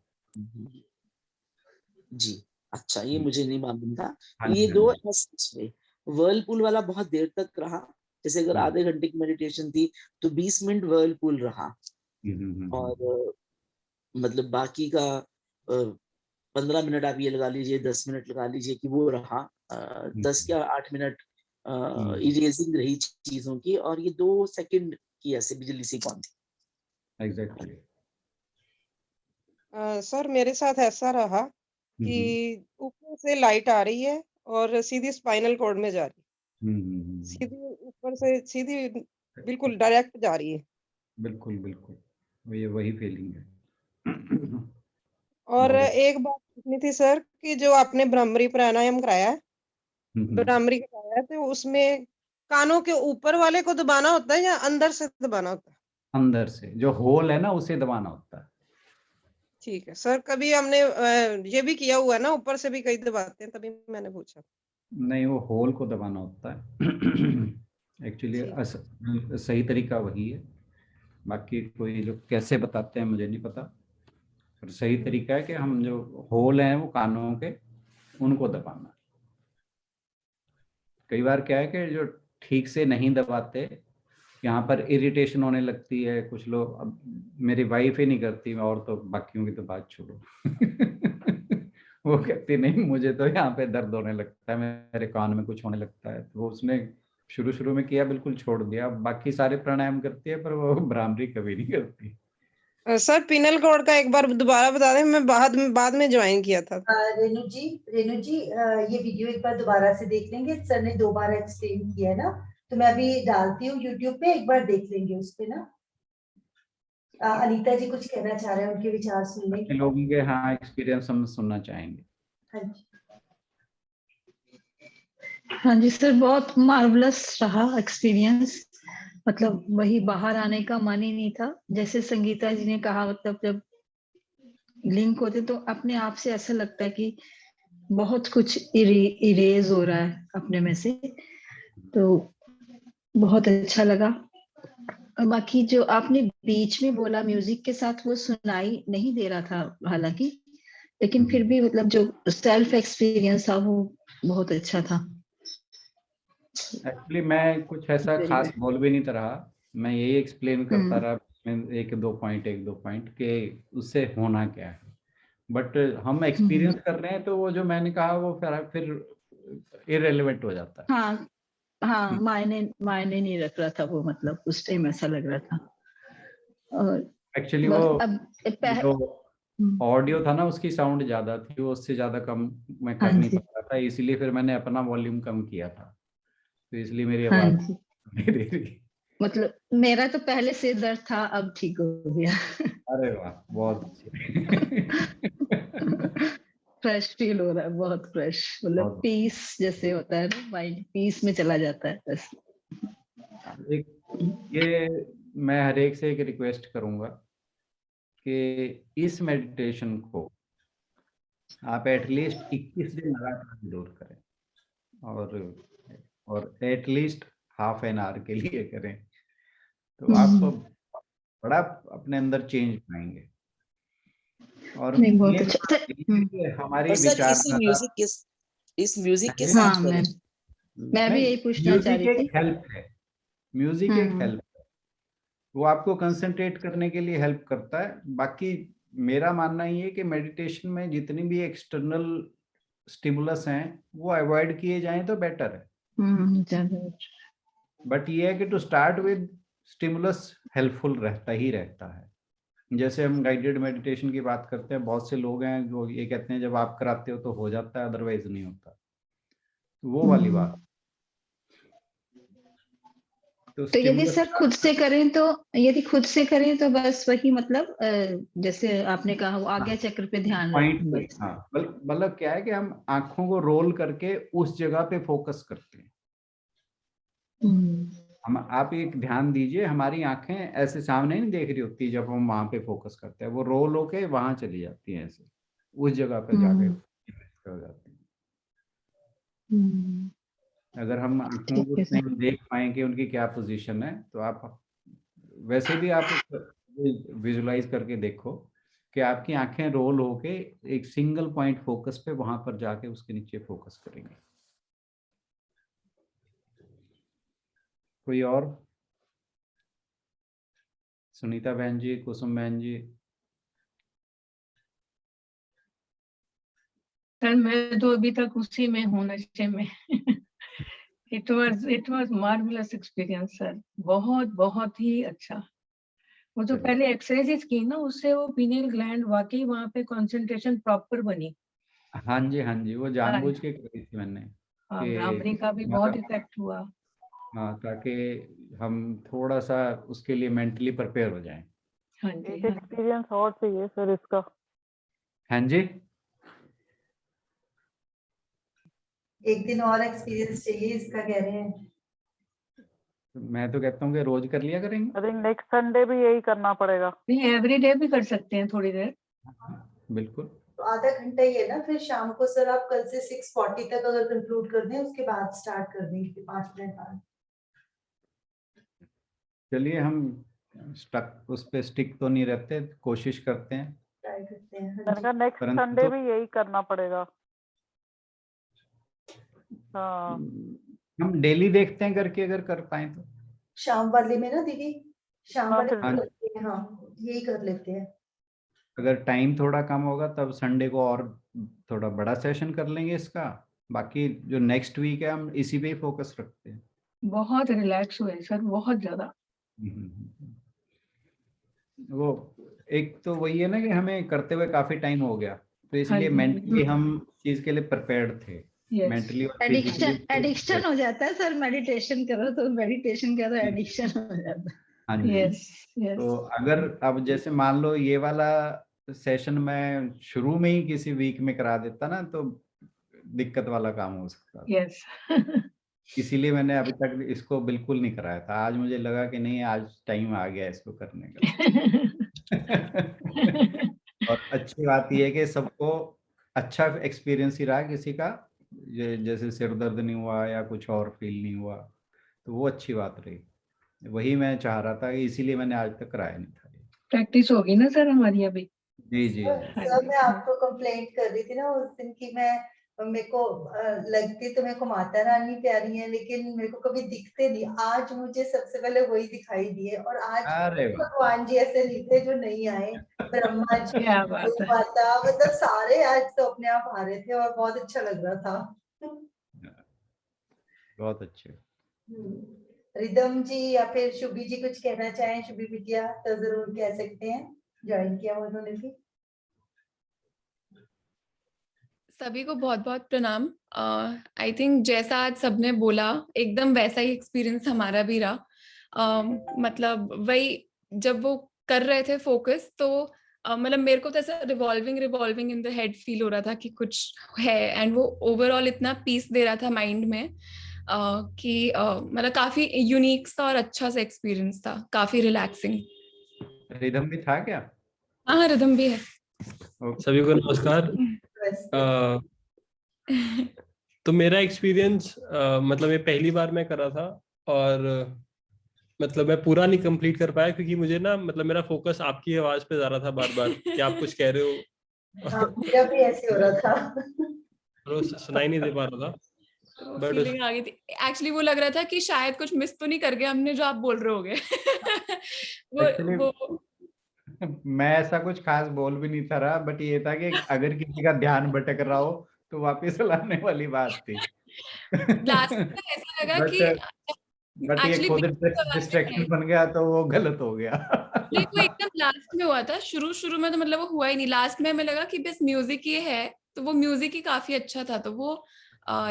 जी, अच्छा, ये मुझे नहीं मालूम था। हाँ ये जी, दो हाँ जी। ऐसे वर्लपूल वाला बहुत देर तक रहा, जैसे अगर आधे घंटे की मेडिटेशन थी तो 20 मिनट वर्लपूल रहा, और मतलब बाकी का 15 मिनट आप ये लगा लीजिए, 10 मिनट लगा लीजिए कि वो रहा, 10 या 8 मिनट इरेजिंग रही चीजों की, और ये 2 सेकंड की ऐसे बिजली सी कौन थी। एग्जैक्टली। सर मेरे साथ ऐसा रहा कि ऊपर से लाइट आ रही है और सीधी स्पाइनल कॉर्ड में जा रही है, सीधी ऊपर से सीधी बिल्कुल डायरेक्ट जा रही है। बिल्कुल बिल्कुल, ये वही फीलिंग है। और बहुत अच्छा। एक बात पूछनी थी सर कि जो आपने भ्रामरी प्राणायाम कराया है, हम्म, भ्रामरी कराया है, तो उसमें कानों के ऊपर वाले को दबाना होता है या अंदर से दबाना होता है? अंदर से जो होल है ना उसे दबाना होता है। ठीक है सर, कभी हमने ये भी किया हुआ है ना, ऊपर से भी कई दबाते हैं, तभी मैंने पूछा। नहीं, वो होल को दबाना होता है एक्चुअली। ठीक। सही तरीका वही है, बाकी कोई लोग कैसे बताते हैं मुझे नहीं पता, पर सही तरीका है कि हम जो होल हैं वो कानों के, उनको दबाना। कई बार क्या है कि जो ठीक से नहीं दबाते, यहाँ पर इरिटेशन होने लगती है कुछ लोग। अब मेरी वाइफ ही नहीं करती, और तो बाकियों की तो बात छोड़ो। वो कहती नहीं, मुझे तो यहाँ पे दर्द होने लगता है, मेरे कान में कुछ होने लगता है। तो वो उसने शुरू शुरू में किया, बिल्कुल छोड़ दिया। अब बाकी सारे प्राणायाम करती है, पर वो भ्रामरी कभी नहीं करती। सर पिनल कोड का एक बार दोबारा बता दें, मैं बाद में ज्वाइन किया था। रेनू जी, ये वीडियो एक बार दोबारा से देख लेंगे, सर ने 2 बार एक्सप्लेन किया है ना, तो मैं अभी डालती हूँ यूट्यूब पे, एक बार देख लेंगे उस पे ना। अनीता जी कुछ कहना चाह रहे हैं, उनके विचार सुनने बाकी लोगों के हाँ एक्सपीरियंस हम सुनना चाहेंगे। हाँ जी। हाँ जी सर, बहुत मार्वलस रहा एक्सपीरियंस। मतलब वही बाहर आने का मन ही नहीं था। जैसे संगीता जी ने कहा, मतलब जब लिंक होते तो अपने आप से ऐसा लगता है कि बहुत कुछ इरेज हो रहा है अपने में से, तो बहुत अच्छा लगा। और बाकी जो आपने बीच में बोला म्यूजिक के साथ, वो सुनाई नहीं दे रहा था हालांकि, लेकिन फिर भी मतलब जो सेल्फ एक्सपीरियंस था वो बहुत अच्छा था। एक्चुअली मैं कुछ ऐसा खास बोल भी नहीं रहा, मैं यही एक्सप्लेन करता रहा एक दो पॉइंट के उससे होना क्या है। बट हम एक्सपीरियंस कर रहे हैं तो वो जो मैंने कहा वो फिर इररिलेवेंट हो जाता है। हाँ हाँ, मायने नहीं रख रहा था वो, मतलब उस टाइम ऐसा लग रहा था। और एक्चुअली बस वो अब जो ऑडियो था ना उसकी साउंड ज्यादा थी, वो उससे ज्यादा कम मैं कर हाँ नहीं जी, पा रहा था, इसलिए फिर मैंने अपना वॉल्यूम कम किया था, तो इसलिए मेरी हाँ आवाज जी। नहीं दे रही। मतलब मेरा तो पहले से दर्द था, अब ठीक हो गया। अरे वाह, बहुत अच्छी। फ्रेश फील हो रहा है, बहुत फ्रेश, मतलब बहुत पीस जैसे होता है ना, माइंड पीस में चला जाता है बस। एक ये मैं हर एक से एक रिक्वेस्ट करूंगा कि इस मेडिटेशन को आप एटलीस्ट 21 दिन लगातार जरूर करें, और एटलीस्ट हाफ एन आवर के लिए करें, तो आप बड़ा अपने अंदर चेंज पाएंगे। और नहीं, बहुत मेन अच्छा। बात ये है कि हमारी और सर विचारधारा, इस म्यूजिक के हाँ, साथ करें। मैं भी नहीं, यही पूछना चाह म्यूजिक रही एक थी। हेल्प है, म्यूजिक एक हेल्प है, वो आपको कंसंट्रेट करने के लिए हेल्प करता है। बाकी मेरा मानना ये है कि मेडिटेशन में जितनी भी एक्सटर्नल स्टिमुलस हैं वो अवॉइड किए जाएं तो बेटर है। ज्यादा बट ये है कि to start with stimulus helpful रहता ही रहता है। जैसे हम गाइडेड मेडिटेशन की बात करते हैं, बहुत से लोग हैं जो ये कहते हैं जब आप कराते हो तो हो जाता है, अदरवाइज नहीं होता, वो वाली बात। तो यदि सर खुद से करें तो बस वही मतलब जैसे आपने कहा वो आज्ञा चक्र पे ध्यान पॉइंट रखें। हाँ, मतलब क्या है कि हम आंखों को रोल करके उस जगह पे फोकस करते हैं। हम आप एक ध्यान दीजिए, हमारी आंखें ऐसे सामने नहीं देख रही होती जब हम वहां पे फोकस करते हैं, वो रोल होके वहां चली जाती हैं, ऐसे उस जगह पे जाके हो जाती है। अगर हम आंखों को उतने देख पाए कि उनकी क्या पोजीशन है, तो आप वैसे भी आप विजुलाइज करके देखो कि आपकी आंखें रोल होके एक सिंगल पॉइंट फोकस पे वहां पर जाके उसके नीचे फोकस करेंगे। कोई और? सुनीता बहन जी, कुसुम बहन जी। सर मैं तो अभी तक उसी में हूँ, नशे में। It was marvellous experience sir, बहुत बहुत ही अच्छा। वो जो पहले एक्सरसाइज की ना, उससे वो पीनियल ग्लैंड वाकई वहाँ पे कंसंट्रेशन प्रॉपर बनी। हाँ जी, वो जानबूझ के करी थी मैंने कि भ्रामरी का भी बहुत इफेक्ट हुआ। हाँ, ताकि हम थोड़ा सा उसके लिए मेंटली प्रिपेयर हो जाएं। हाँ जी, एक एक्सपीरियंस और चाहिए सर इसका। हाँ जी, एक दिन और एक्सपीरियंस चाहिए इसका कह रहे हैं। मैं तो कहता हूँ कि रोज कर लिया करेंगे। आई थिंक नेक्स्ट संडे भी यही करना पड़ेगा। नहीं, एवरी डे भी कर सकते हैं थोड़ी देर। बिल्कुल। तो आधा घंटा ही है ना, फिर शाम को सर आप कल से 6:40 तक अगर कंक्लूड कर दें, उसके बाद स्टार्ट कर देंगे 5 मिनट बाद। चलिए, हम उस पे स्टिक तो नहीं रहते, कोशिश करते हैं, ट्राई करते हैं। मैंने कहा नेक्स्ट संडे भी यही करना पड़ेगा। हाँ, हम डेली देखते हैं करके, अगर कर पाए तो। शाम वाले में ना दीदी, शाम हाँ, वाले फिर में करते हैं, हाँ यही कर लेते हैं। अगर टाइम थोड़ा कम होगा तब संडे को और थोड़ा बड़ा सेशन कर लेंगे इसका। बाकी जो नेक्स्ट वीक है हम इसी पे ही फोकस रखते हैं। बहुत रिलैक्स हुए सर, बहुत ज्यादा। वो एक तो वही है ना कि हमें करते हुए काफी टाइम हो गया, तो इसलिए हाँ जी। मेंटली हम चीज के लिए प्रिपेयर्ड थे। Yes. मेंटली और एडिक्शन हो जाता है सर, मेडिटेशन करो तो एडिक्शन का तो एडिक्शन हो जाता है। हाँ जी। Yes, yes. तो अगर अब जैसे मान लो ये वाला सेशन मैं शुरू में ही किसी वीक में करा देता ना, तो दिक्कत वाला काम हो सकता था। Yes. इसीलिए मैंने अभी तक इसको बिल्कुल नहीं कराया था। आज मुझे लगा कि नहीं, आज टाइम आ गया इसको करने का। और अच्छी बात यह है कि सबको अच्छा एक्सपीरियंस ही रहा, किसी का जैसे सिर दर्द नहीं हुआ या कुछ और फील नहीं हुआ, तो वो अच्छी बात रही। वही मैं चाह रहा था, इसीलिए मैंने आज तक कराया नहीं था। प्रैक्टिस होगी ना सर हमारी अभी। जी जी। सर मैं आपको कंप्लेंट कर रही थी ना उस दिन की, मेरे को लगती तो मेरे को माता रानी प्यारी है, लेकिन मेरे को कभी दिखते नहीं। आज मुझे सबसे पहले वही दिखाई दिए, और आज भगवान जी ऐसे नहीं थे जो नहीं आए। ब्रह्मा जी, माता, मतलब सारे आज तो अपने आप आ रहे थे और बहुत अच्छा लग रहा था। बहुत अच्छे। रिदम जी या फिर शुभी जी कुछ कहना चाहें? शुभी बिटिया तो जरूर कह सकते हैं, ज्वाइन किया उन्होंने भी। सभी को बहुत बहुत प्रणाम। आई थिंक जैसा आज सबने बोला एकदम वैसा ही एक्सपीरियंस हमारा भी रहा। मतलब वही जब वो कर रहे थे फोकस, तो मतलब मेरे को तो ऐसा revolving in the head feel हो रहा था कि कुछ है, एंड वो ओवरऑल इतना पीस दे रहा था माइंड में कि मतलब काफी यूनिक सा और अच्छा सा एक्सपीरियंस था, काफी रिलैक्सिंग। रिदम भी था क्या? हाँ, रिदम भी है। सभी को नमस्कार। तो मेरा एक्सपीरियंस मतलब ये पहली बार मैं कर रहा था, और मतलब मैं पूरा नहीं कंप्लीट कर पाया क्योंकि मुझे ना मतलब मेरा फोकस आपकी आवाज पे जा रहा था बार बार कि आप कुछ कह रहे हो। मेरा भी ऐसे हो रहा था, और सुनाई नहीं दे पा रहा था। फीलिंग आ गई थी एक्चुअली। वो लग रहा था कि शायद कुछ मिस तो नहीं कर गए हमने जो आप बोल रहे होगे। वो मैं ऐसा कुछ खास बोल भी नहीं था रहा, बट ये था कि अगर किसी का ध्यान भटक रहा हो तो वापस लाने वाली बात थी। लास्ट में ऐसा लगा बट कि बट ये एक्चुअली खुद डिस्ट्रैक्शन बन गया तो वो गलत हो गया। नहीं, वो एकदम लास्ट में हुआ था। शुरू शुरू में तो मतलब वो हुआ ही नहीं। लास्ट में हमें लगा कि बस म्यूजिक ये है, तो वो म्यूजिक ही काफी अच्छा था। तो वो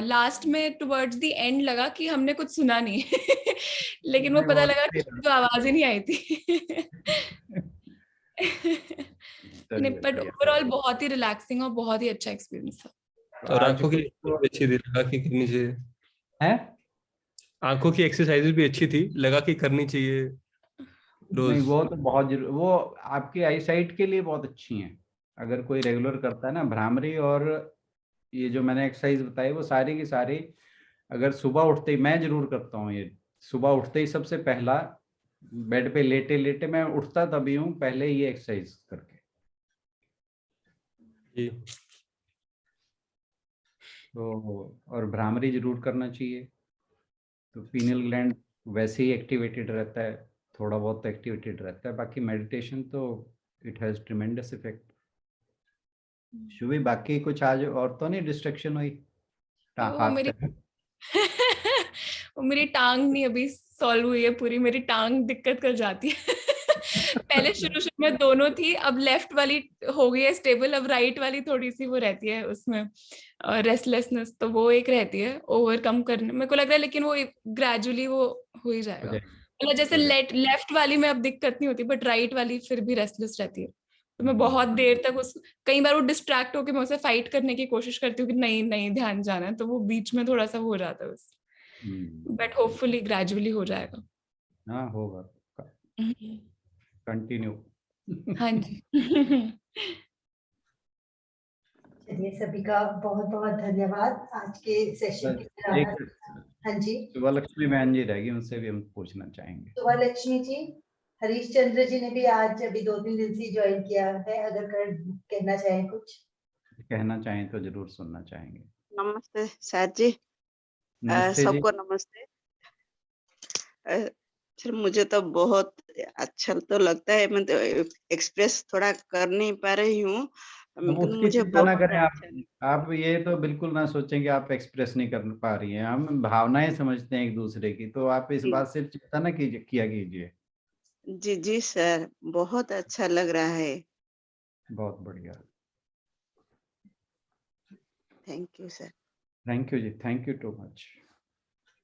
लास्ट में टुवर्ड्स द एंड लगा कि हमने कुछ सुना नहीं। लेकिन वो पता लगा कि तो आवाज ही नहीं आई थी। बट ओवरऑल बहुत ही रिलैक्सिंग और बहुत ही अच्छा एक्सपीरियंस था। और आंखों की भी अच्छी थी, लगा कि करनी चाहिए। है आंखों की एक्सरसाइजेज भी अच्छी थी, लगा कि करनी चाहिए रोज। नहीं, वो तो बहुत वो आपकी आई साइट के लिए बहुत अच्छी हैं। अगर कोई रेगुलर करता है ना, भ्रामरी और ये जो मैंने एक्सरसाइज बताई वो सारी की सारी, अगर सुबह उठते ही, मैं जरूर करता हूँ ये, सुबह उठते ही सबसे पहला बेड पे लेटे लेटे, मैं उठता तभी हूँ पहले ये एक्सरसाइज करके। तो और भ्रामरी जरूर करना चाहिए, तो पीनियल ग्लैंड वैसे ही एक्टिवेटेड रहता है, थोड़ा बहुत एक्टिवेटेड रहता है। बाकी मेडिटेशन तो it has tremendous effect. Shubhi, बाकी कुछ आज और तो नहीं डिस्ट्रैक्शन हुई? वो मेरी टांग नहीं अभी सॉल्व हुई है पूरी। मेरी टांग दिक्कत कर जाती है। पहले शुरू शुरू में दोनों थी, अब लेफ्ट वाली हो गई है स्टेबल, अब राइट वाली थोड़ी सी वो रहती है उसमें रेस्टलेसनेस, तो वो एक रहती है ओवरकम करने मेरे को लग रहा है। लेकिन वो ग्रेजुअली वो हो ही जाएगा। मतलब जैसे लेफ्ट वाली में अब दिक्कत नहीं होती, बट राइट वाली फिर भी रेस्टलेस रहती है। तो मैं बहुत देर तक कई बार वो डिस्ट्रैक्ट होकर मैं उसे फाइट करने की कोशिश करती हूँ कि नहीं नहीं ध्यान जाना है, तो वो बीच में थोड़ा सा हो जाता है बस। बट होपफुली ग्रेजुअली हो जाएगा। हाँ होगा, कंटिन्यू। हाँ जी। चलिए, सभी का बहुत बहुत धन्यवाद आज के सेशन के दौरान। हाँ जी, सुबलक्ष्मी बहन जी रहेगी, उनसे भी हम पूछना चाहेंगे। सुबलक्ष्मी जी, हरीश चंद्र जी ने भी आज अभी 2-3 दिन से ज्वाइन किया है, अगर कहना चाहें कुछ। कहना चाहें तो जरूर सुनना चाहेंगे। नमस्ते सर जी, सबको नमस्ते। सर मुझे तो बहुत अच्छा तो लगता है, मैं तो एक्सप्रेस थोड़ा कर नहीं पा रही हूँ, उसकी चिंता ना करें आप ये तो बिल्कुल ना सोचें कि आप एक्सप्रेस नहीं कर पा रही हैं। हम भावनाएं समझते हैं एक दूसरे की, तो आप इस बात से चिंता ना किया कीजिए। जी जी सर, बहुत अच्छा लग रहा है। बहुत बढ़िया, thank you sir. Thank you जी, thank you too much.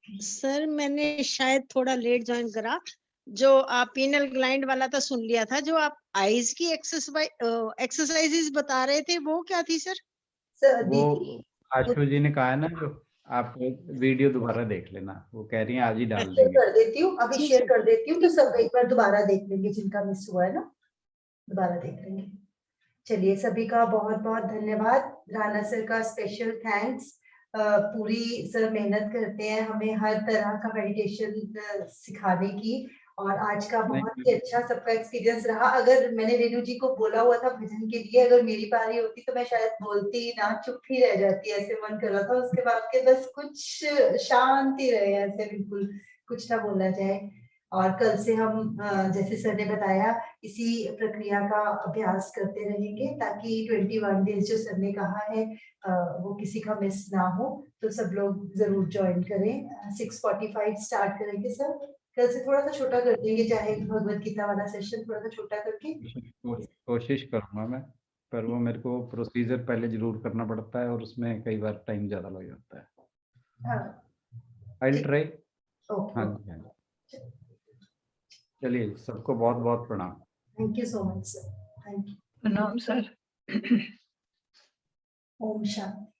Sir मैंने शायद थोड़ा लेट ज्वाइन करा, जो आप पीनल ग्लैंड वाला तो सुन लिया था, जो आप आईज की एक्सरसाइजेस बता रहे थे वो क्या थी सर? वो आशु जी ने कहा है ना, जो आप वीडियो दोबारा देख लेना, वो कह रही हैं आज ही डाल देंगे। कर देती हूँ, अभी शेयर कर देती हूँ, तो सब एक बार दोबारा देख लेंगे, जिनका मिस हुआ है ना दोबारा देख लेंगे। चलिए, सभी का बहुत बहुत धन्यवाद। राणा सर का स्पेशल थैंक्स। पूरी सर मेहनत करते हैं हमें हर तरह का मेडिटेशन सिखाने की, और आज का बहुत ही अच्छा सबका एक्सपीरियंस रहा। अगर मैंने रेणु जी को बोला हुआ था भजन के लिए, अगर मेरी बारी होती तो मैं शायद बोलती ना, चुप ही रह जाती, ऐसे मन कर रहा था उसके बाद के बस कुछ शांति रहे, ऐसे बिल्कुल कुछ ना बोलना चाहे। और कल से हम जैसे सर ने बताया इसी प्रक्रिया का अभ्यास करते रहेंगे, ताकि 21 डेज जो सर ने कहा है वो किसी का मिस ना हो। तो सब लोग जरूर ज्वाइन करें। 6:45 स्टार्ट करेंगे सर। कल से थोड़ा सा छोटा कर देंगे, चाहे भगवत गीता वाला सेशन थोड़ा सा छोटा करके। कोशिश करूंगा मैं, पर वो मेरे को प्रोसीजर पहले जरूर करना पड़ता है, और उसमें कई बार टाइम ज्यादा लग जाता है। I will try. हाँ जी, चलिए, सबको बहुत बहुत प्रणाम। Thank you so much sir. Thank you. प्रणाम सर। ओम शांति।